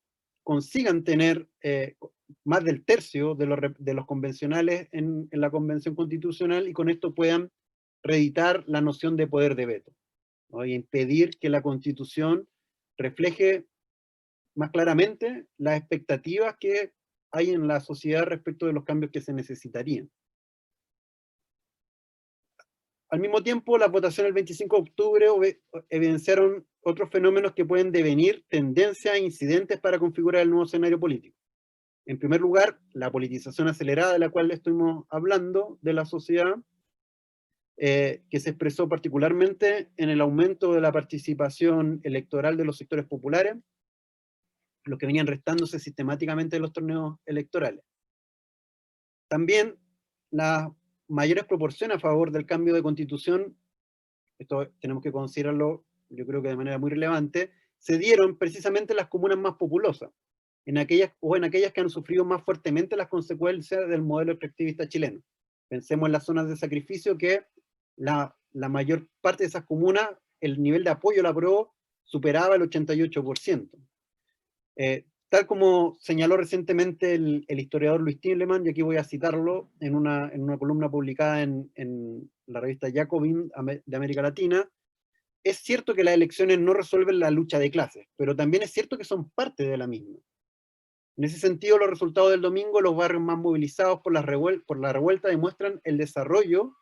consigan tener más del tercio de los convencionales en la Convención Constitucional, y con esto puedan reeditar la noción de poder de veto, ¿no? Y impedir que la Constitución refleje más claramente las expectativas que hay en la sociedad respecto de los cambios que se necesitarían. Al mismo tiempo, las votaciones del 25 de octubre evidenciaron otros fenómenos que pueden devenir tendencias e incidentes para configurar el nuevo escenario político. En primer lugar, la politización acelerada de la cual estuvimos hablando de la sociedad, que se expresó particularmente en el aumento de la participación electoral de los sectores populares, los que venían restándose sistemáticamente de los torneos electorales. También las mayores proporciones a favor del cambio de constitución, esto tenemos que considerarlo, yo creo que de manera muy relevante, se dieron precisamente en las comunas más populosas, en aquellas que han sufrido más fuertemente las consecuencias del modelo extractivista chileno. Pensemos en las zonas de sacrificio, que la mayor parte de esas comunas, el nivel de apoyo al apruebo superaba el 88%. Tal como señaló recientemente el historiador Luis Tindleman, y aquí voy a citarlo en una columna publicada en la revista Jacobin de América Latina, es cierto que las elecciones no resuelven la lucha de clases, pero también es cierto que son parte de la misma. En ese sentido, los resultados del domingo, los barrios más movilizados por la revuelta demuestran el desarrollo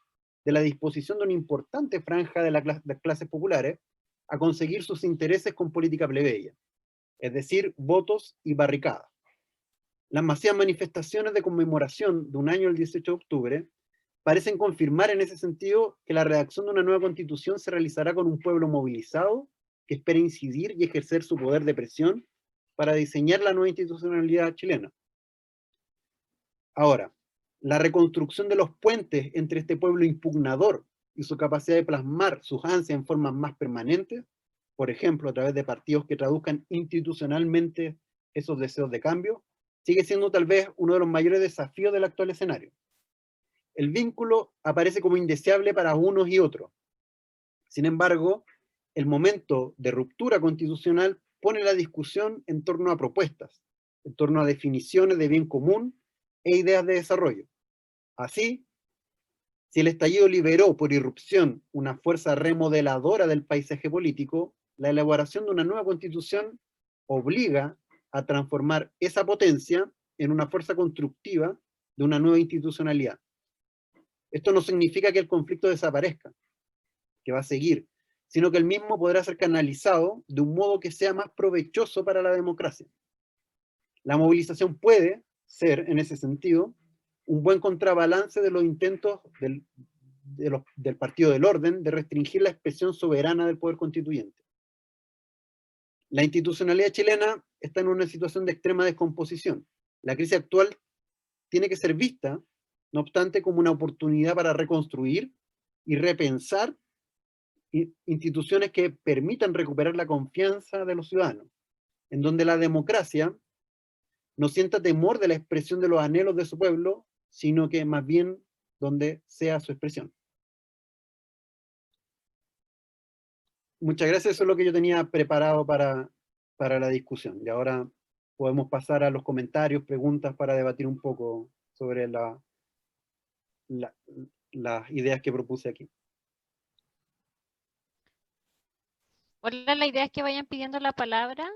de la disposición de una importante franja de las clases populares a conseguir sus intereses con política plebeya, es decir, votos y barricadas. Las masivas manifestaciones de conmemoración de un año, el 18 de octubre, parecen confirmar en ese sentido que la redacción de una nueva constitución se realizará con un pueblo movilizado que espera incidir y ejercer su poder de presión para diseñar la nueva institucionalidad chilena. Ahora, la reconstrucción de los puentes entre este pueblo impugnador y su capacidad de plasmar sus ansias en formas más permanentes, por ejemplo, a través de partidos que traduzcan institucionalmente esos deseos de cambio, sigue siendo tal vez uno de los mayores desafíos del actual escenario. El vínculo aparece como indeseable para unos y otros. Sin embargo, el momento de ruptura constitucional pone la discusión en torno a propuestas, en torno a definiciones de bien común e ideas de desarrollo. Así, si el estallido liberó por irrupción una fuerza remodeladora del paisaje político, la elaboración de una nueva constitución obliga a transformar esa potencia en una fuerza constructiva de una nueva institucionalidad. Esto no significa que el conflicto desaparezca, que va a seguir, sino que el mismo podrá ser canalizado de un modo que sea más provechoso para la democracia. La movilización puede ser, en ese sentido, un buen contrabalance de los intentos del Partido del Orden de restringir la expresión soberana del poder constituyente. La institucionalidad chilena está en una situación de extrema descomposición. La crisis actual tiene que ser vista, no obstante, como una oportunidad para reconstruir y repensar instituciones que permitan recuperar la confianza de los ciudadanos, en donde la democracia no sienta temor de la expresión de los anhelos de su pueblo, sino que más bien donde sea su expresión. Muchas gracias, eso es lo que yo tenía preparado para la discusión. Y ahora podemos pasar a los comentarios, preguntas para debatir un poco sobre las ideas que propuse aquí. Hola, la idea es que vayan pidiendo la palabra.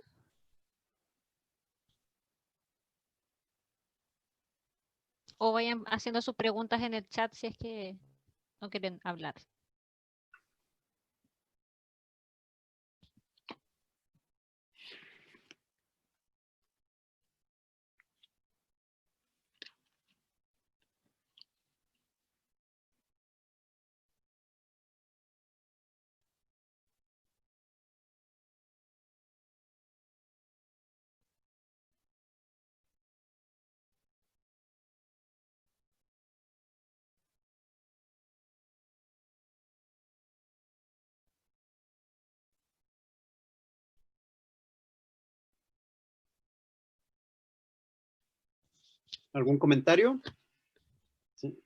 O vayan haciendo sus preguntas en el chat si es que no quieren hablar. ¿Algún comentario? ¿Sí?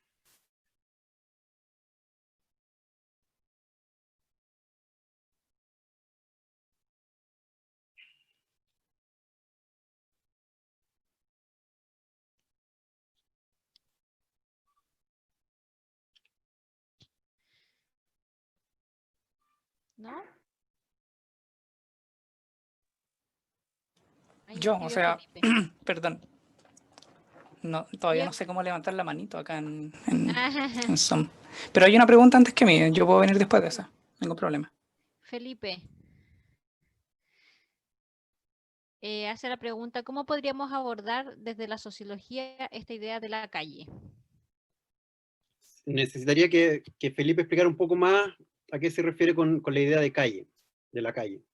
¿No? Ahí Yo, o escribió sea, Felipe. perdón, no, todavía no Bien. sé cómo levantar la manito acá en Zoom. Pero hay una pregunta antes que mí, yo puedo venir después de esa, no hay ningún problema. Felipe. Hace la pregunta, ¿cómo podríamos abordar desde la sociología esta idea de la calle? Necesitaría que Felipe explicara un poco más a qué se refiere con la idea de calle, de la calle.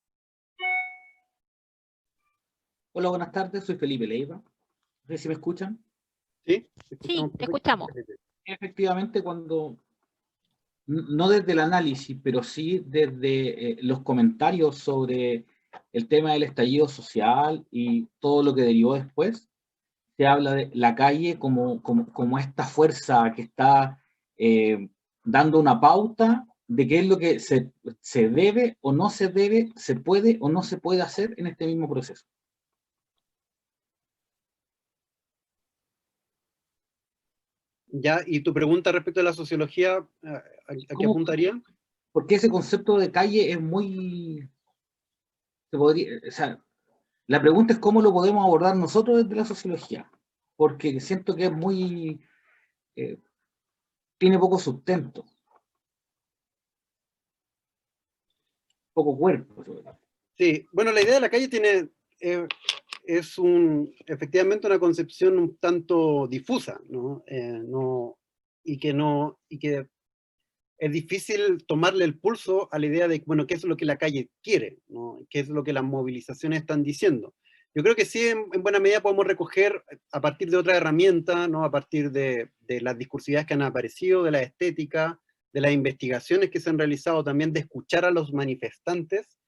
Hola, buenas tardes, soy Felipe Leiva. No sé si me escuchan. ¿Sí? Sí, te escuchamos. Efectivamente, cuando, no desde el análisis, pero sí desde los comentarios sobre el tema del estallido social y todo lo que derivó después, se habla de la calle como esta fuerza que está dando una pauta de qué es lo que se debe o no se debe, se puede o no se puede hacer en este mismo proceso. Ya, y tu pregunta respecto a la sociología, ¿a qué apuntaría? Porque ese concepto de calle es muy... o sea, la pregunta es cómo lo podemos abordar nosotros desde la sociología, porque siento que es muy... tiene poco sustento, poco cuerpo. Sí, bueno, la idea de la calle tiene, es es efectivamente una concepción un tanto difusa, ¿no? Y que es difícil tomarle el pulso a la idea de, bueno, qué es lo que la calle quiere, ¿no? Qué es lo que las movilizaciones están diciendo. Yo creo que sí, en buena medida podemos recoger a partir de otra herramienta, ¿no? A partir de las discursividades que han aparecido, de la estética, de las investigaciones que se han realizado, también de escuchar a los manifestantes,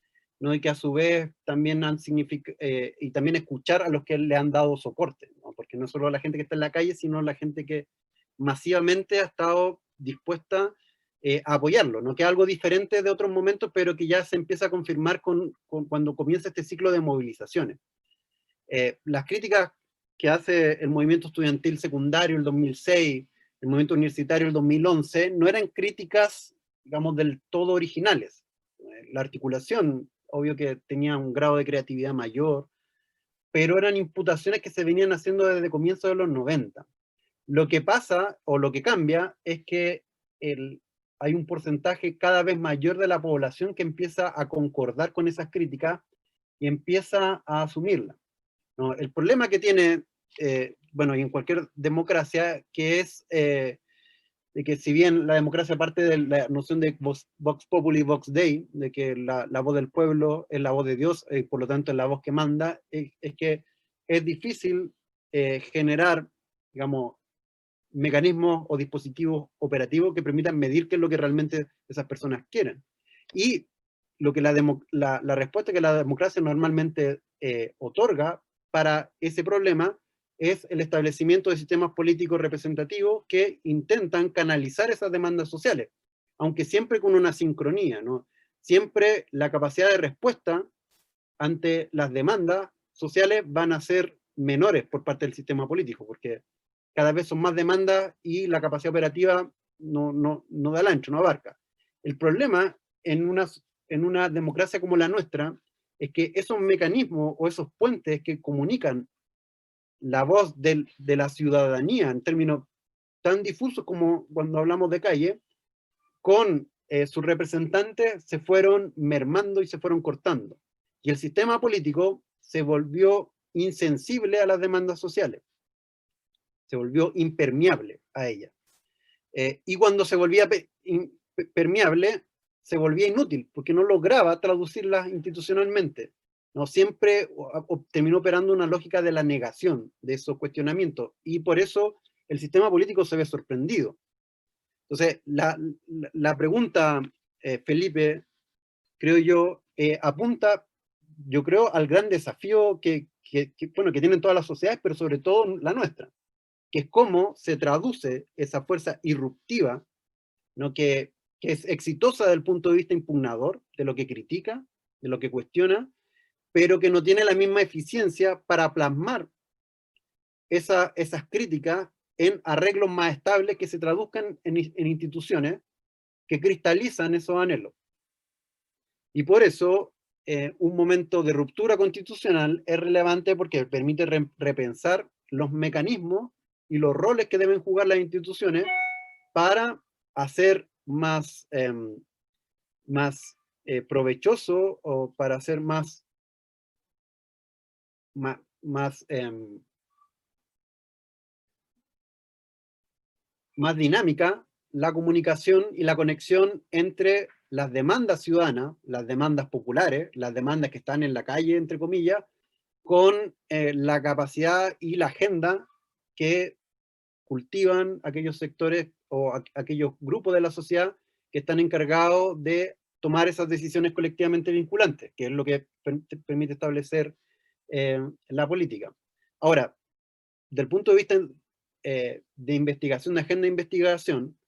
¿no? Y que a su vez también han y también escuchar a los que le han dado soporte, ¿no? Porque no solo la gente que está en la calle, sino la gente que masivamente ha estado dispuesta a apoyarlo, ¿no? Que es algo diferente de otros momentos, pero que ya se empieza a confirmar cuando comienza este ciclo de movilizaciones. Las críticas que hace el movimiento estudiantil secundario el 2006, el movimiento universitario el 2011, no eran críticas, digamos, del todo originales. La articulación, obvio que tenía un grado de creatividad mayor, pero eran imputaciones que se venían haciendo desde comienzos de los 90. Lo que pasa, o lo que cambia, es que hay un porcentaje cada vez mayor de la población que empieza a concordar con esas críticas y empieza a asumirlas, ¿no? El problema que tiene, bueno, y en cualquier democracia, que es de que si bien la democracia parte de la noción de Vox Populi, Vox Dei, de que la voz del pueblo es la voz de Dios, por lo tanto es la voz que manda, es que es difícil generar, digamos, mecanismos o dispositivos operativos que permitan medir qué es lo que realmente esas personas quieren. Y lo que la respuesta que la democracia normalmente otorga para ese problema es el establecimiento de sistemas políticos representativos que intentan canalizar esas demandas sociales, aunque siempre con una sincronía, ¿no? Siempre la capacidad de respuesta ante las demandas sociales van a ser menores por parte del sistema político, porque cada vez son más demandas y la capacidad operativa no da el ancho, no abarca. El problema en una democracia como la nuestra es que esos mecanismos o esos puentes que comunican la voz de la ciudadanía en términos tan difusos como cuando hablamos de calle, con sus representantes se fueron mermando y se fueron cortando. Y el sistema político se volvió insensible a las demandas sociales. Se volvió impermeable a ella. Y cuando se volvía permeable, se volvía inútil, porque no lograba traducirlas institucionalmente. ¿No? Siempre terminó operando una lógica de la negación de esos cuestionamientos, y por eso el sistema político se ve sorprendido. Entonces, la pregunta, Felipe, creo yo, apunta, yo creo, al gran desafío que tienen todas las sociedades, pero sobre todo la nuestra, que es cómo se traduce esa fuerza irruptiva, ¿no? que es exitosa desde el punto de vista impugnador, de lo que critica, de lo que cuestiona, pero que no tiene la misma eficiencia para plasmar esas críticas en arreglos más estables que se traduzcan en instituciones que cristalizan esos anhelos. Y por eso, un momento de ruptura constitucional es relevante porque permite repensar los mecanismos y los roles que deben jugar las instituciones para hacer más provechoso, o para hacer más dinámica la comunicación y la conexión entre las demandas ciudadanas, las demandas populares, las demandas que están en la calle, entre comillas, con la capacidad y la agenda que cultivan aquellos sectores o aquellos grupos de la sociedad que están encargados de tomar esas decisiones colectivamente vinculantes, que es lo que permite establecer la política. Ahora, desde el punto de vista de investigación, de agenda de investigación,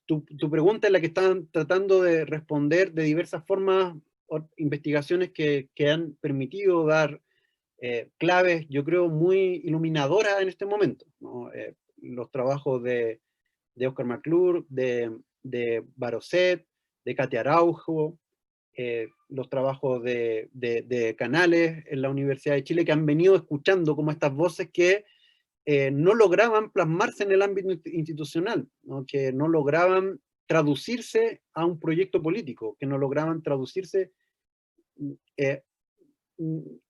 tu pregunta es la que están tratando de responder de diversas formas, investigaciones que han permitido dar claves, yo creo, muy iluminadoras en este momento, ¿no? Los trabajos de Oscar McClure, de Baroset, de Katia Araujo, los trabajos de Canales en la Universidad de Chile, que han venido escuchando como estas voces que no lograban plasmarse en el ámbito institucional, ¿no? Que no lograban traducirse a un proyecto político, que no lograban traducirse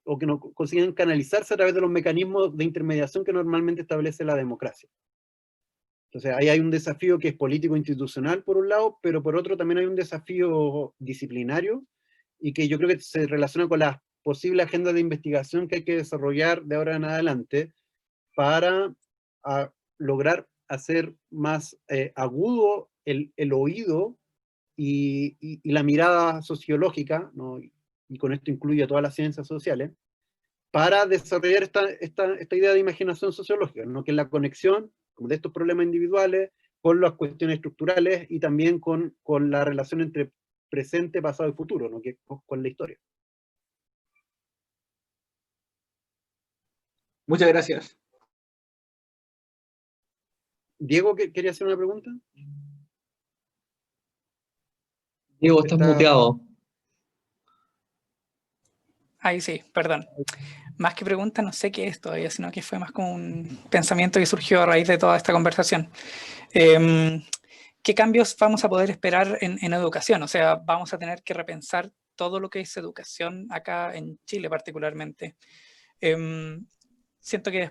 o que no consiguen canalizarse a través de los mecanismos de intermediación que normalmente establece la democracia. Entonces ahí hay un desafío que es político-institucional por un lado, pero por otro también hay un desafío disciplinario, y que yo creo que se relaciona con las posibles agendas de investigación que hay que desarrollar de ahora en adelante para lograr hacer más agudo el oído y la mirada sociológica, ¿no? Y con esto incluye a todas las ciencias sociales, para desarrollar esta idea de imaginación sociológica, ¿no? Que es la conexión de estos problemas individuales con las cuestiones estructurales y también con la relación entre presente, pasado y futuro, ¿no? Que es con la historia. Muchas gracias. Diego, ¿quería hacer una pregunta? Diego, estás muteado. Ahí sí, perdón. Más que pregunta, no sé qué es todavía, sino que fue más como un pensamiento que surgió a raíz de toda esta conversación. ¿Qué cambios vamos a poder esperar en educación? O sea, vamos a tener que repensar todo lo que es educación acá en Chile particularmente. Siento que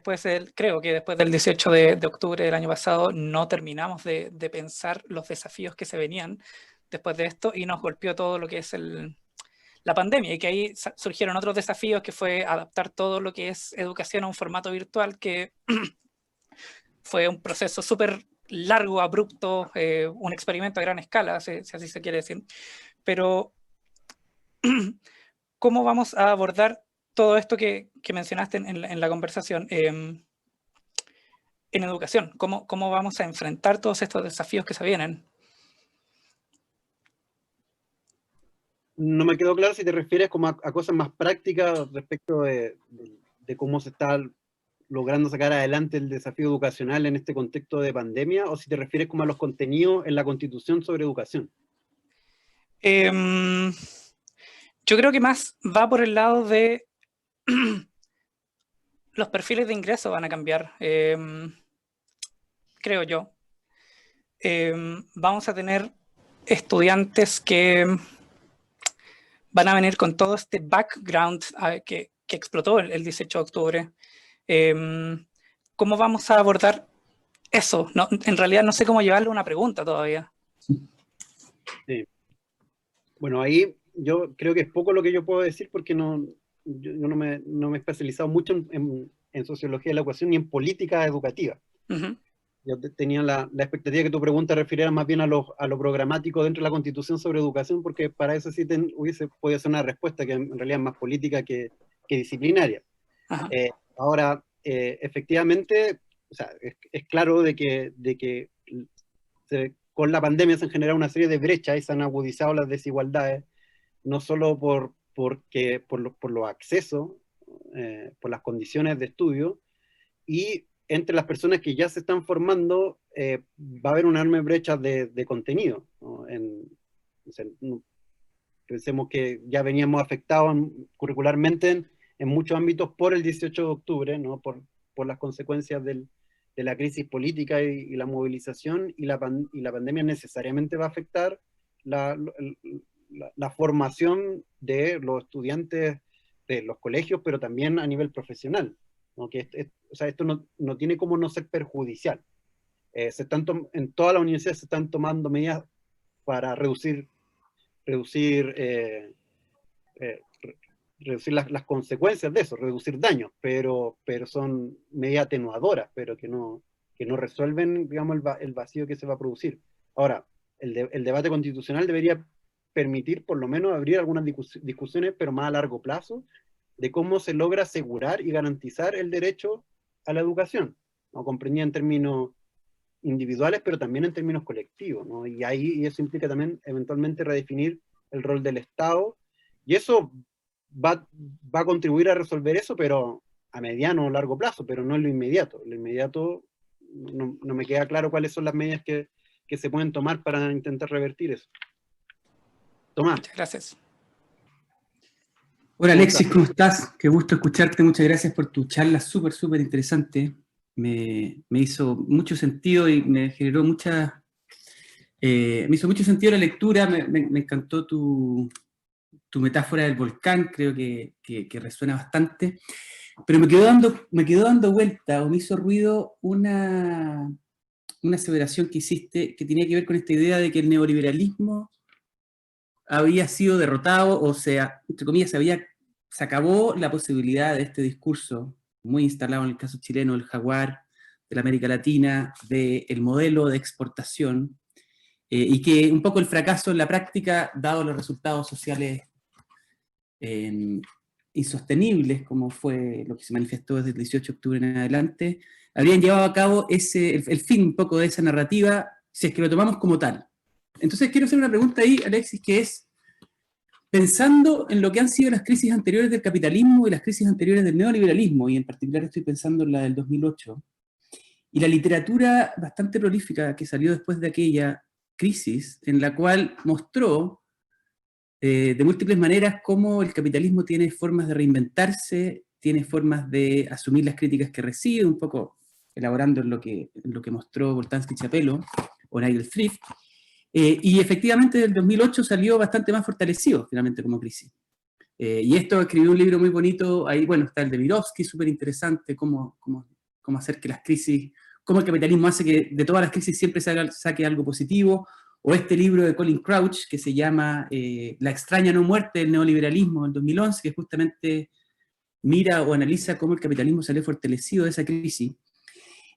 creo que después del 18 de octubre del año pasado no terminamos de pensar los desafíos que se venían después de esto, y nos golpeó todo lo que es la pandemia, y que ahí surgieron otros desafíos, que fue adaptar todo lo que es educación a un formato virtual, que fue un proceso súper largo, abrupto, un experimento a gran escala, si así se quiere decir. Pero, ¿cómo vamos a abordar todo esto que mencionaste en la conversación en educación? ¿Cómo vamos a enfrentar todos estos desafíos que se vienen? No me quedó claro si te refieres como a cosas más prácticas respecto de cómo se está logrando sacar adelante el desafío educacional en este contexto de pandemia, o si te refieres como a los contenidos en la Constitución sobre educación. Yo creo que más va por el lado de los perfiles de ingreso van a cambiar, creo yo. Vamos a tener estudiantes que van a venir con todo este background que explotó el 18 de octubre. ¿Cómo vamos a abordar eso? No, en realidad no sé cómo llevarlo a una pregunta todavía. Sí. Bueno, ahí yo creo que es poco lo que yo puedo decir, porque yo no me he especializado mucho en sociología de la educación ni en política educativa. Yo tenía la expectativa que tu pregunta refiriera más bien a lo programático dentro de la Constitución sobre educación, porque para eso sí hubiese podido ser una respuesta que en realidad es más política que disciplinaria. Ahora, efectivamente, o sea, es claro de que con la pandemia se han generado una serie de brechas y se han agudizado las desigualdades, no solo por los accesos, por las condiciones de estudio, y entre las personas que ya se están formando va a haber una enorme brecha de contenido, ¿no? Pensemos que ya veníamos afectados curricularmente en muchos ámbitos por el 18 de octubre, ¿no? por las consecuencias de la crisis política y la movilización, y la pandemia necesariamente va a afectar la formación de los estudiantes de los colegios, pero también a nivel profesional, ¿no? O sea, esto no tiene como no ser perjudicial. En todas las universidades se están tomando medidas para reducir las consecuencias de eso, reducir daños, pero son medidas atenuadoras, pero que no resuelven, digamos, el vacío que se va a producir. Ahora, el debate constitucional debería permitir por lo menos abrir algunas discusiones, pero más a largo plazo, de cómo se logra asegurar y garantizar el derecho a la educación, ¿no? Comprendida en términos individuales, pero también en términos colectivos, ¿no? Y eso implica también eventualmente redefinir el rol del Estado, y eso va a contribuir a resolver eso, pero a mediano o largo plazo, pero no en lo inmediato. En lo inmediato no me queda claro cuáles son las medidas que se pueden tomar para intentar revertir eso. Tomás. Muchas gracias. Hola Alexis, ¿cómo estás? Qué gusto escucharte, muchas gracias por tu charla súper interesante. Me hizo mucho sentido y me generó me hizo mucho sentido la lectura, me encantó tu tu metáfora del volcán creo que resuena bastante, pero me quedó dando vuelta, o me hizo ruido una aseveración que hiciste que tenía que ver con esta idea de que el neoliberalismo había sido derrotado, o sea, entre comillas, se acabó la posibilidad de este discurso muy instalado en el caso chileno, el jaguar de la América Latina, del modelo de exportación, y que un poco el fracaso en la práctica, dado los resultados sociales insostenibles, como fue lo que se manifestó desde el 18 de octubre en adelante, habrían llevado a cabo el fin un poco de esa narrativa, si es que lo tomamos como tal. Entonces quiero hacer una pregunta ahí, Alexis, que es, pensando en lo que han sido las crisis anteriores del capitalismo y las crisis anteriores del neoliberalismo, y en particular estoy pensando en la del 2008, y la literatura bastante prolífica que salió después de aquella crisis, en la cual mostró de múltiples maneras cómo el capitalismo tiene formas de reinventarse, tiene formas de asumir las críticas que recibe, un poco elaborando en lo que mostró Boltanski-Chapelo o Nigel Thrift, y efectivamente del 2008 salió bastante más fortalecido finalmente como crisis. Y esto escribió un libro muy bonito, ahí bueno, está el de Mirovsky, súper interesante, cómo hacer que las crisis, cómo el capitalismo hace que de todas las crisis siempre saque algo positivo, o este libro de Colin Crouch que se llama La extraña no muerte del neoliberalismo del 2011, que justamente mira o analiza cómo el capitalismo salió fortalecido de esa crisis.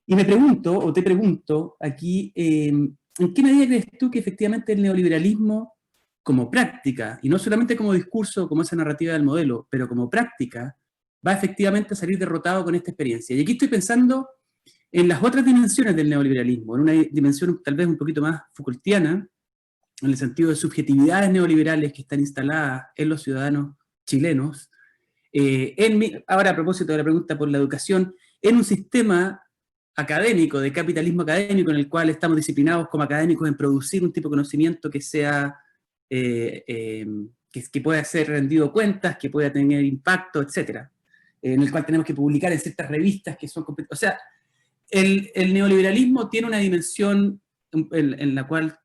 Y me pregunto, o te pregunto aquí, ¿en qué medida crees tú que efectivamente el neoliberalismo como práctica, y no solamente como discurso, como esa narrativa del modelo, pero como práctica, va efectivamente a salir derrotado con esta experiencia? Y aquí estoy pensando en las otras dimensiones del neoliberalismo, en una dimensión tal vez un poquito más Foucaultiana, en el sentido de subjetividades neoliberales que están instaladas en los ciudadanos chilenos. Ahora, a propósito de la pregunta por la educación, en un sistema académico, de capitalismo académico, en el cual estamos disciplinados como académicos en producir un tipo de conocimiento que sea, que pueda ser rendido cuentas, que pueda tener impacto, etc. En el cual tenemos que publicar en ciertas revistas que son... O sea, el neoliberalismo tiene una dimensión en la cual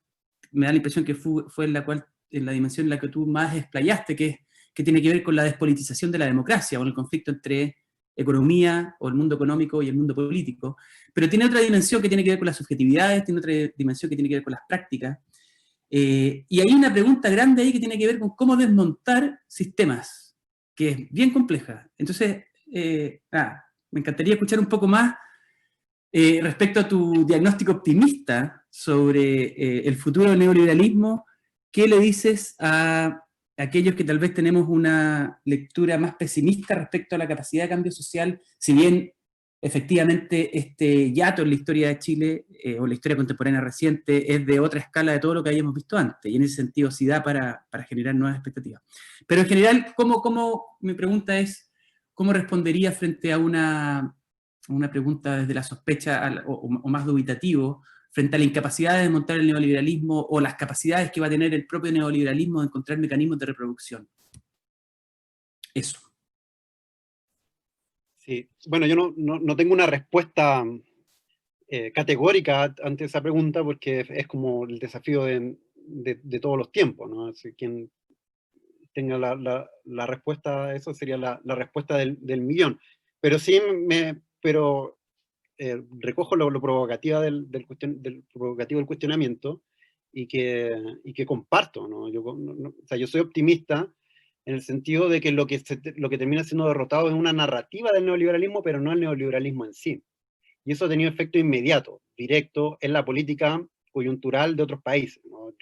me da la impresión que fue en la dimensión en la que tú más explayaste, que tiene que ver con la despolitización de la democracia, con el conflicto entre economía, o el mundo económico y el mundo político, pero tiene otra dimensión que tiene que ver con las subjetividades, tiene otra dimensión que tiene que ver con las prácticas, y hay una pregunta grande ahí que tiene que ver con cómo desmontar sistemas, que es bien compleja. Entonces, me encantaría escuchar un poco más respecto a tu diagnóstico optimista sobre el futuro del neoliberalismo. ¿Qué le dices a aquellos que tal vez tenemos una lectura más pesimista respecto a la capacidad de cambio social, si bien efectivamente este hiato en la historia de Chile, o la historia contemporánea reciente, es de otra escala de todo lo que habíamos visto antes, y en ese sentido sí da para generar nuevas expectativas? Pero en general, mi pregunta es, ¿cómo respondería frente a una pregunta desde la sospecha o más dubitativo, frente a la incapacidad de desmontar el neoliberalismo o las capacidades que va a tener el propio neoliberalismo de encontrar mecanismos de reproducción? Eso. Sí, bueno, yo no tengo una respuesta categórica ante esa pregunta, porque es como el desafío de todos los tiempos, ¿no? Así, quien tenga la respuesta a eso sería la respuesta del millón. Pero sí recojo lo provocativo del cuestionamiento, y que comparto, ¿no? O sea, yo soy optimista en el sentido de que lo que termina siendo derrotado es una narrativa del neoliberalismo, pero no el neoliberalismo en sí. Y eso ha tenido efecto inmediato, directo, en la política coyuntural de otros países, ¿no?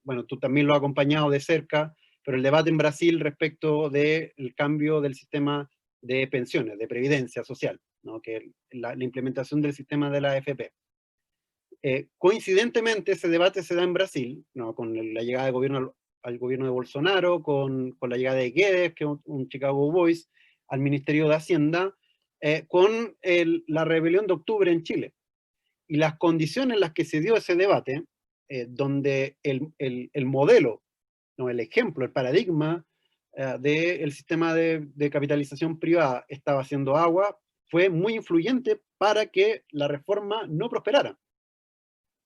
Bueno, tú también lo has acompañado de cerca, pero el debate en Brasil respecto del cambio del sistema de pensiones, de previdencia social, ¿no? Que la implementación del sistema de la AFP. Coincidentemente, ese debate se da en Brasil, ¿no? Con la llegada al gobierno de Bolsonaro, con la llegada de Guedes, que es un Chicago Boys, al Ministerio de Hacienda, con la rebelión de octubre en Chile. Y las condiciones en las que se dio ese debate, donde el modelo, ¿no? El ejemplo, el paradigma del sistema de capitalización privada estaba haciendo agua, fue muy influyente para que la reforma no prosperara,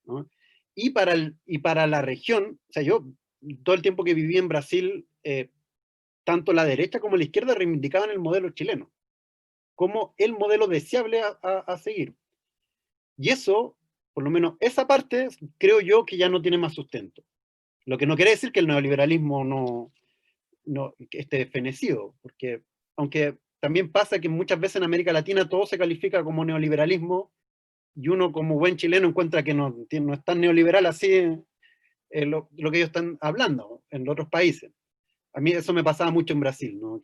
¿no? Y para la región, o sea, yo todo el tiempo que viví en Brasil tanto la derecha como la izquierda reivindicaban el modelo chileno como el modelo deseable a seguir. Y eso, por lo menos esa parte, creo yo que ya no tiene más sustento. Lo que no quiere decir que el neoliberalismo no esté fenecido, porque aunque también pasa que muchas veces en América Latina todo se califica como neoliberalismo, y uno como buen chileno encuentra que no es tan neoliberal así lo que ellos están hablando en otros países. A mí eso me pasaba mucho en Brasil, ¿no?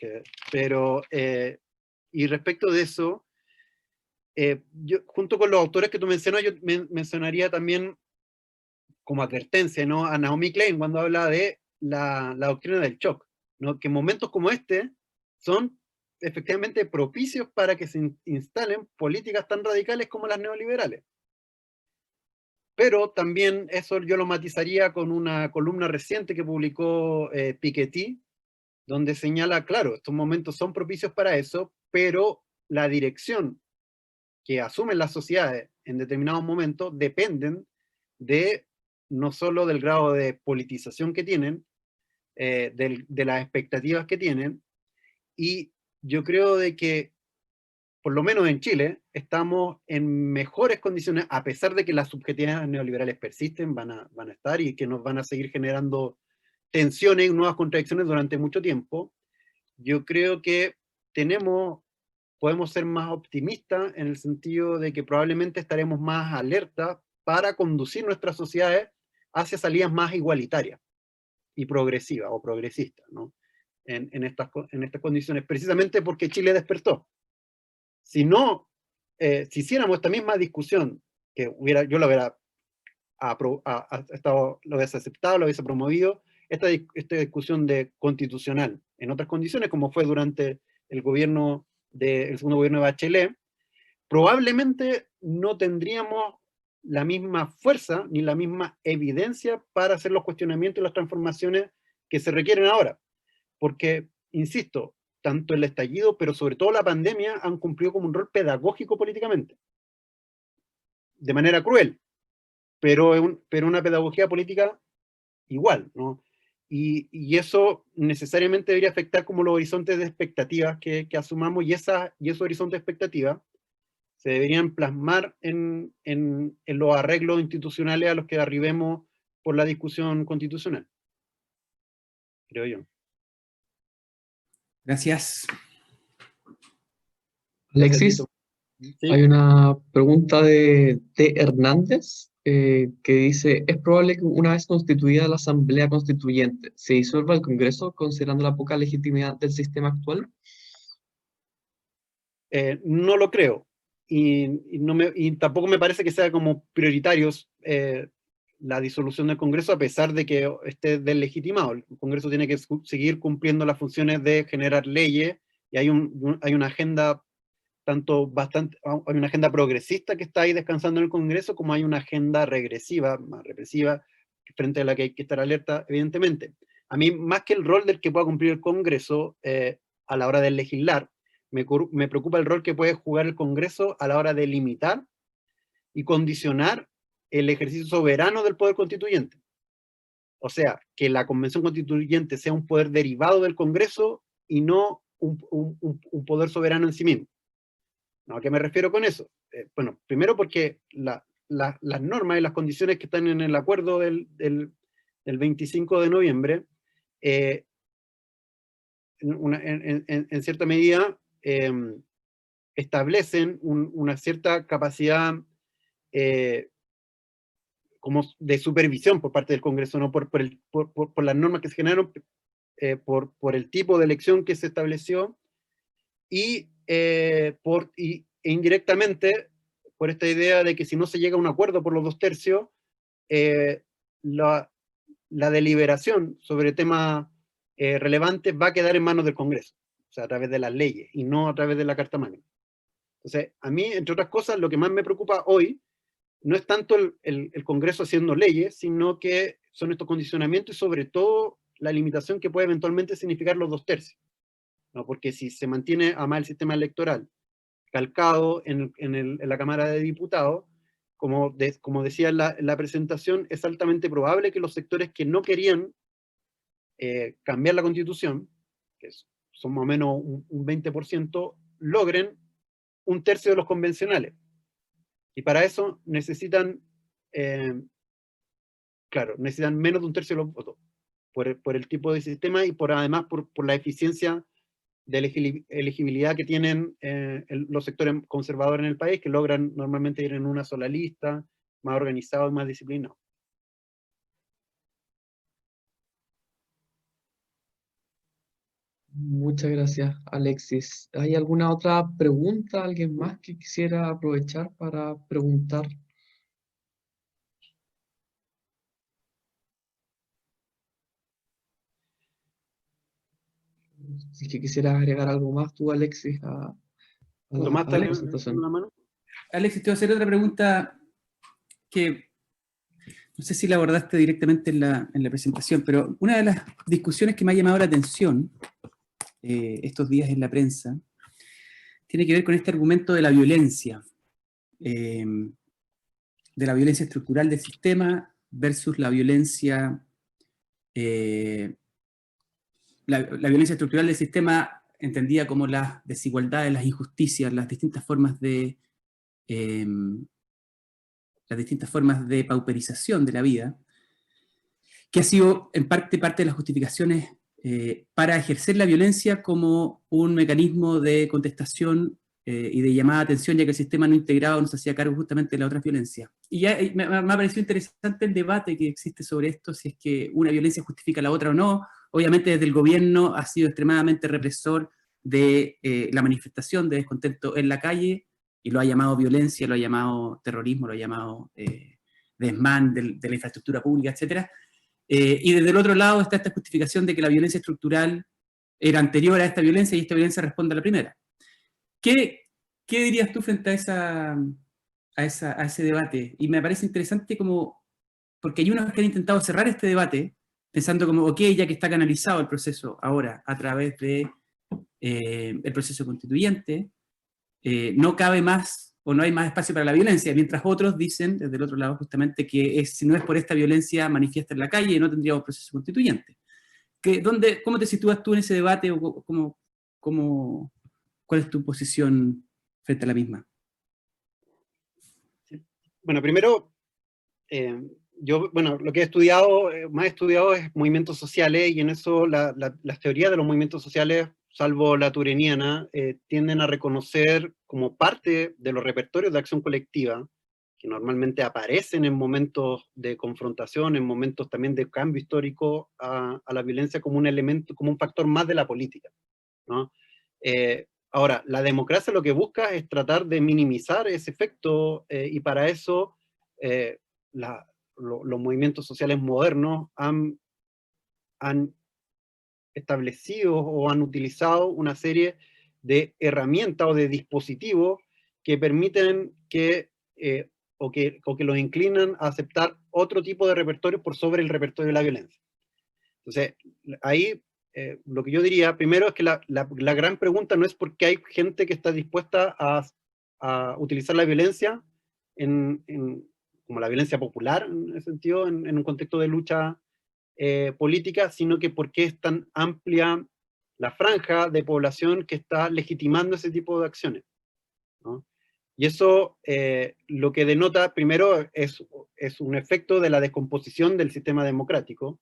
Y respecto de eso, yo, junto con los autores que tú mencionas, yo mencionaría también como advertencia, ¿no?, a Naomi Klein cuando habla de la doctrina del shock, ¿no?, que momentos como este son efectivamente propicios para que se instalen políticas tan radicales como las neoliberales. Pero también eso yo lo matizaría con una columna reciente que publicó Piketty, donde señala, claro, estos momentos son propicios para eso, pero la dirección que asumen las sociedades en determinados momentos dependen de no solo del grado de politización que tienen, de las expectativas que tienen, y yo creo de que, por lo menos en Chile, estamos en mejores condiciones, a pesar de que las subjetividades neoliberales persisten, van a estar, y que nos van a seguir generando tensiones y nuevas contradicciones durante mucho tiempo. Yo creo que podemos ser más optimistas en el sentido de que probablemente estaremos más alertas para conducir nuestras sociedades hacia salidas más igualitarias y progresivas o progresistas, ¿no?, en estas condiciones, precisamente porque Chile despertó. Si no, si hiciéramos esta misma discusión, que yo lo hubiera lo hubiese aceptado, lo hubiese promovido, esta discusión constitucional en otras condiciones, como fue durante el segundo gobierno de Bachelet, probablemente no tendríamos la misma fuerza ni la misma evidencia para hacer los cuestionamientos y las transformaciones que se requieren ahora. Porque, insisto, tanto el estallido, pero sobre todo la pandemia, han cumplido como un rol pedagógico políticamente. De manera cruel, pero una pedagogía política igual, ¿no? Y eso necesariamente debería afectar como los horizontes de expectativas que asumamos, y esos horizontes de expectativas se deberían plasmar en los arreglos institucionales a los que arribemos por la discusión constitucional, creo yo. Gracias. Alexis, ¿Sí? hay una pregunta de T. Hernández que dice, ¿es probable que una vez constituida la Asamblea Constituyente se disuelva el Congreso considerando la poca legitimidad del sistema actual? No lo creo, y tampoco me parece que sea como prioritarios la disolución del Congreso, a pesar de que esté deslegitimado. El Congreso tiene que seguir cumpliendo las funciones de generar leyes, y hay una agenda hay una agenda progresista que está ahí descansando en el Congreso, como hay una agenda regresiva, más represiva, frente a la que hay que estar alerta, evidentemente. A mí, más que el rol del que pueda cumplir el Congreso a la hora de legislar, me preocupa el rol que puede jugar el Congreso a la hora de limitar y condicionar el ejercicio soberano del poder constituyente. O sea, que la Convención Constituyente sea un poder derivado del Congreso y no un poder soberano en sí mismo. ¿No? ¿A qué me refiero con eso? Bueno, primero porque las normas y las condiciones que están en el acuerdo del 25 de noviembre, en cierta medida, establecen una cierta capacidad como de supervisión por parte del Congreso, no por las normas que se generaron, por el tipo de elección que se estableció, y indirectamente por esta idea de que si no se llega a un acuerdo por los 2/3, la deliberación sobre temas relevantes va a quedar en manos del Congreso, o sea, a través de las leyes, y no a través de la Carta Magna. Entonces, a mí, entre otras cosas, lo que más me preocupa hoy no es tanto el Congreso haciendo leyes, sino que son estos condicionamientos y sobre todo la limitación que puede eventualmente significar los 2/3. ¿No? Porque si se mantiene además el sistema electoral calcado en la Cámara de Diputados, como decía en la presentación, es altamente probable que los sectores que no querían cambiar la Constitución, que son más o menos un 20%, logren un tercio de los convencionales. Y para eso necesitan, claro, necesitan menos de un tercio de los votos, por el tipo de sistema y además por la eficiencia de elegibilidad que tienen los sectores conservadores en el país, que logran normalmente ir en una sola lista, más organizado y más disciplinado. Muchas gracias, Alexis. ¿Hay alguna otra pregunta? ¿Alguien más que quisiera aprovechar para preguntar? Si es que quisieras agregar algo más tú, Alexis, a Tomás, la presentación. la mano. Alexis, te voy a hacer otra pregunta que no sé si la abordaste directamente en la presentación, pero una de las discusiones que me ha llamado la atención estos días en la prensa tiene que ver con este argumento de la violencia estructural del sistema versus la violencia estructural del sistema entendida como las desigualdades, las injusticias, las distintas formas de pauperización de la vida, que ha sido en parte de las justificaciones para ejercer la violencia como un mecanismo de contestación y de llamada de atención, ya que el sistema no integrado no se hacía cargo justamente de las otras violencias. Y ya me ha parecido interesante el debate que existe sobre esto, si es que una violencia justifica la otra o no. Obviamente desde el gobierno ha sido extremadamente represor de la manifestación de descontento en la calle, y lo ha llamado violencia, lo ha llamado terrorismo, lo ha llamado desmán de la infraestructura pública, etc. Y desde el otro lado está esta justificación de que la violencia estructural era anterior a esta violencia y esta violencia responde a la primera. ¿Qué dirías tú frente a ese debate? Y me parece interesante porque hay unos que han intentado cerrar este debate pensando como, ok, ya que está canalizado el proceso ahora a través de el proceso constituyente, no cabe más o no hay más espacio para la violencia, mientras otros dicen, desde el otro lado justamente, que si no es por esta violencia manifiesta en la calle, no tendríamos proceso constituyente. ¿Cómo te sitúas tú en ese debate o cuál es tu posición frente a la misma? Bueno, primero, lo que he estudiado, más estudiado es movimientos sociales, y en eso las teorías de los movimientos sociales, salvo la tureniana, tienden a reconocer como parte de los repertorios de acción colectiva, que normalmente aparecen en momentos de confrontación, en momentos también de cambio histórico, a la violencia como un elemento, como un factor más de la política, ¿no? Ahora, la democracia lo que busca es tratar de minimizar ese efecto, y para eso los movimientos sociales modernos han establecido o han utilizado una serie de herramientas o de dispositivos que permiten o que los inclinan a aceptar otro tipo de repertorio por sobre el repertorio de la violencia. Entonces, ahí lo que yo diría primero es que la gran pregunta no es por qué hay gente que está dispuesta a utilizar la violencia como la violencia popular, en ese sentido, en un contexto de lucha política, sino que por qué es tan amplia la franja de población que está legitimando ese tipo de acciones, ¿no? Y eso lo que denota, primero, es un efecto de la descomposición del sistema democrático,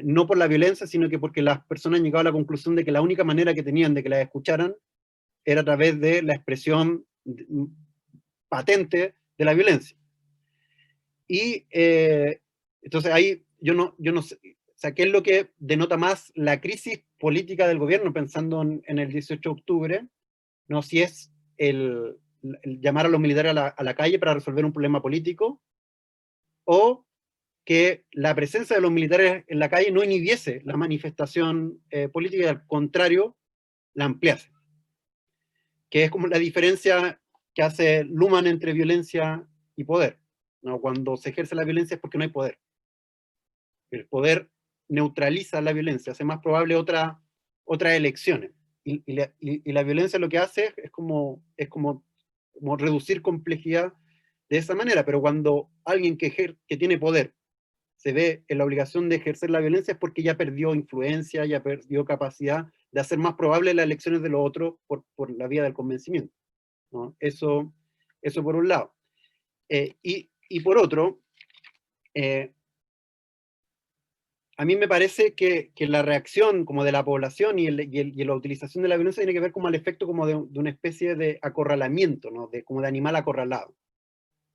no por la violencia, sino que porque las personas han llegado a la conclusión de que la única manera que tenían de que las escucharan era a través de la expresión patente de la violencia. Y entonces ahí yo no sé, o sea, ¿qué es lo que denota más la crisis política del gobierno, pensando en el 18 de octubre? No, si es el llamar a los militares a la calle para resolver un problema político, o que la presencia de los militares en la calle no inhibiese la manifestación política, y al contrario, la ampliase. Que es como la diferencia que hace Luhmann entre violencia y poder, ¿no? Cuando se ejerce la violencia es porque no hay poder. El poder neutraliza la violencia, hace más probable otras elecciones. Y la violencia lo que hace es como reducir complejidad de esa manera, pero cuando alguien que tiene poder se ve en la obligación de ejercer la violencia es porque ya perdió influencia, ya perdió capacidad de hacer más probable las elecciones de los otros por la vía del convencimiento, ¿no? Eso por un lado. Y por otro, a mí me parece que la reacción como de la población y la utilización de la violencia tiene que ver como al efecto como de una especie de acorralamiento, ¿no? Como de animal acorralado,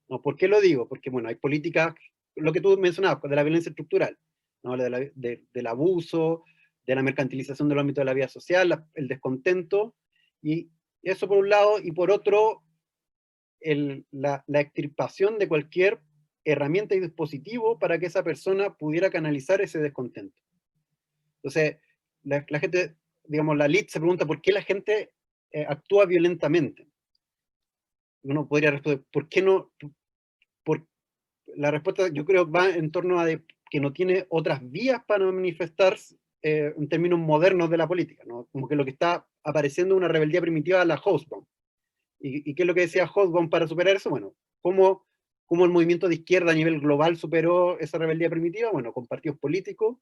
¿no? ¿Por qué lo digo? Porque, bueno, hay políticas, lo que tú mencionabas, de la violencia estructural, ¿no? Del abuso, de la mercantilización del ámbito de la vida social, el descontento, y eso por un lado, y por otro, la extirpación de cualquier herramienta y dispositivo para que esa persona pudiera canalizar ese descontento. Entonces, la gente, digamos, la elite se pregunta por qué la gente actúa violentamente. Uno podría responder, ¿por qué no? La respuesta, yo creo, va en torno a que no tiene otras vías para manifestarse en términos modernos de la política, ¿no? Como que lo que está apareciendo es una rebeldía primitiva a la Hobsbawm. ¿Y qué es lo que decía Hobsbawm para superar eso? Bueno, ¿cómo el movimiento de izquierda a nivel global superó esa rebeldía primitiva? Bueno, con partidos políticos,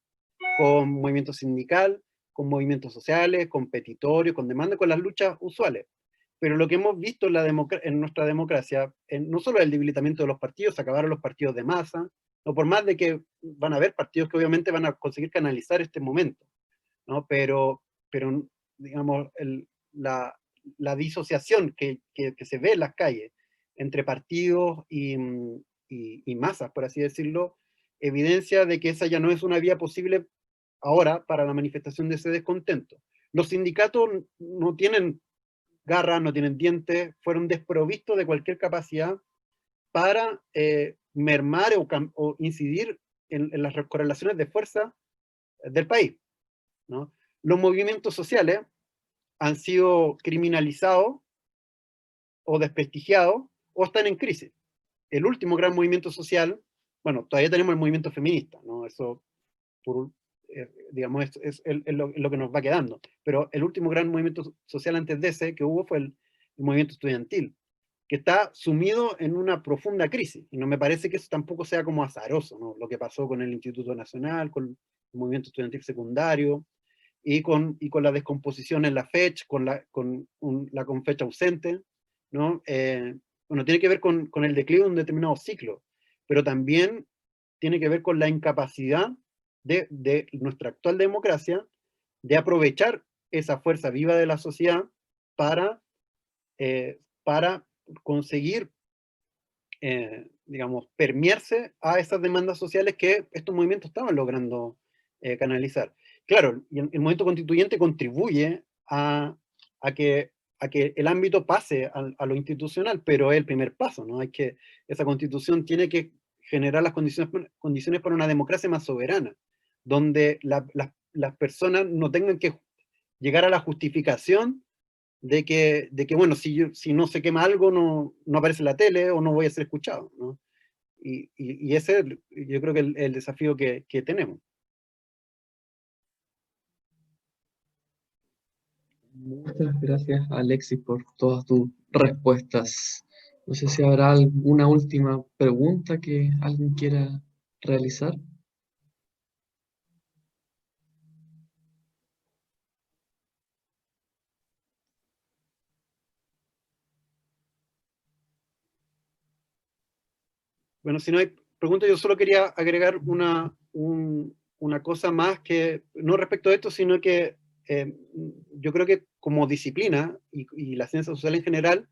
con movimiento sindical, con movimientos sociales, con petitorios, con demandas, con las luchas usuales. Pero lo que hemos visto en nuestra democracia, no solo el debilitamiento de los partidos, se acabaron los partidos de masa, no por más de que van a haber partidos que obviamente van a conseguir canalizar este momento, ¿no? Pero digamos, la disociación que se ve en las calles entre partidos y masas, por así decirlo, evidencia de que esa ya no es una vía posible ahora para la manifestación de ese descontento. Los sindicatos no tienen garras, no tienen dientes, fueron desprovistos de cualquier capacidad para mermar o incidir en las correlaciones de fuerza del país, ¿no? Los movimientos sociales han sido criminalizados o desprestigiados o están en crisis. El último gran movimiento social, bueno, todavía tenemos el movimiento feminista, ¿no? Eso, digamos, es lo que nos va quedando. Pero el último gran movimiento social antes de ese que hubo fue el movimiento estudiantil, que está sumido en una profunda crisis. Y no me parece que eso tampoco sea como azaroso, ¿no? Lo que pasó con el Instituto Nacional, con el movimiento estudiantil secundario, y con la descomposición en la fecha, con la fecha ausente, ¿no? Bueno, tiene que ver con el declive de un determinado ciclo, pero también tiene que ver con la incapacidad de nuestra actual democracia de aprovechar esa fuerza viva de la sociedad para conseguir, digamos, permearse a esas demandas sociales que estos movimientos estaban logrando canalizar. Claro, y el movimiento constituyente contribuye a que el ámbito pase a lo institucional, pero es el primer paso, ¿no? Esa constitución tiene que generar las condiciones para una democracia más soberana, donde las personas no tengan que llegar a la justificación de que bueno, si no se quema algo, no aparece en la tele o no voy a ser escuchado, ¿no? Y ese yo creo que es el desafío que tenemos. Muchas gracias, Alexis, por todas tus respuestas. No sé si habrá alguna última pregunta que alguien quiera realizar. Bueno, si no hay preguntas, yo solo quería agregar una cosa más, que no respecto a esto, sino que yo creo que como disciplina y la ciencia social en general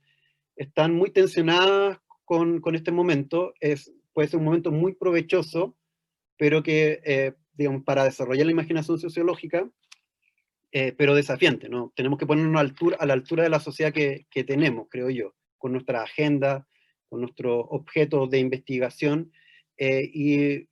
están muy tensionadas con este momento. Puede ser un momento muy provechoso, pero que, digamos, para desarrollar la imaginación sociológica, pero desafiante, ¿no? Tenemos que ponernos a la altura de la sociedad que tenemos, creo yo, con nuestra agenda, con nuestros objetos de investigación, y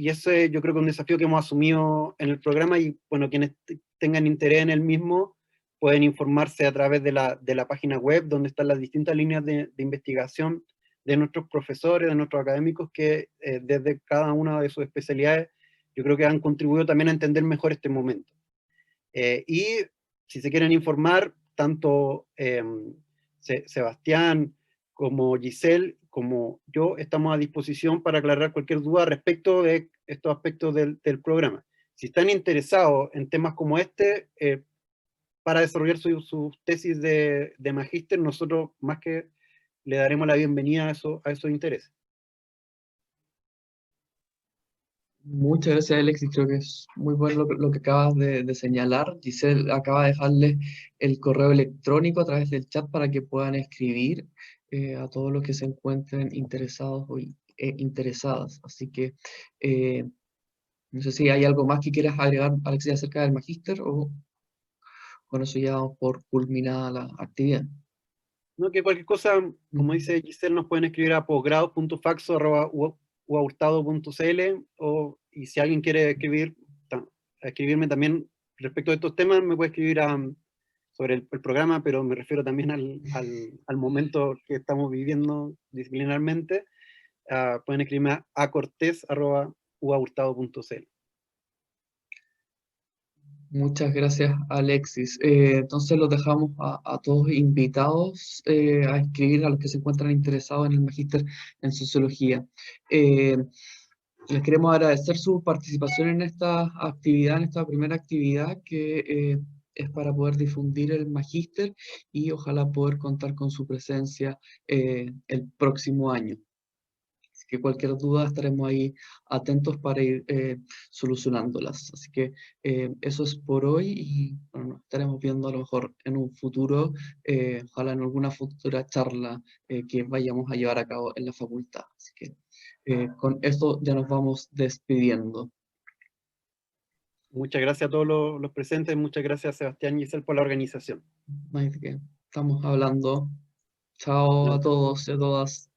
ese yo creo que es un desafío que hemos asumido en el programa, y bueno, quienes tengan interés en el mismo pueden informarse a través de la página web, donde están las distintas líneas de investigación de nuestros profesores, de nuestros académicos, que desde cada una de sus especialidades yo creo que han contribuido también a entender mejor este momento. Y si se quieren informar, tanto Sebastián como Giselle, como yo, estamos a disposición para aclarar cualquier duda respecto de estos aspectos del programa. si están interesados en temas como este, para desarrollar su tesis de magíster, nosotros más que le daremos la bienvenida a esos intereses. Muchas gracias, Alexis. Creo que es muy bueno lo que acabas de señalar. Giselle acaba de dejarles el correo electrónico a través del chat para que puedan escribir a todos los que se encuentren interesados o interesadas. Así que no sé si hay algo más que quieras agregar, Alexis, acerca del magíster, o con eso ya damos por culminada la actividad. No, que cualquier cosa, como dice Giselle, nos pueden escribir a posgrado.faxo@uhurtado.cl, y si alguien quiere escribirme también respecto a estos temas, me puede escribir sobre el programa, pero me refiero también al momento que estamos viviendo disciplinarmente. Pueden escribirme a cortes@uhurtado.cl. Muchas gracias, Alexis. Entonces los dejamos a todos invitados a escribir, a los que se encuentran interesados en el magíster en sociología. Les queremos agradecer su participación en esta actividad, en esta primera actividad que es para poder difundir el magíster y ojalá poder contar con su presencia el próximo año. Así que cualquier duda estaremos ahí atentos para ir solucionándolas. Así que eso es por hoy y bueno, nos estaremos viendo a lo mejor en un futuro, ojalá en alguna futura charla que vayamos a llevar a cabo en la facultad. Así que con esto ya nos vamos despidiendo. Muchas gracias a todos los presentes, muchas gracias Sebastián y Giselle por la organización. No hay de qué. Estamos hablando. Chao a todos y a todas.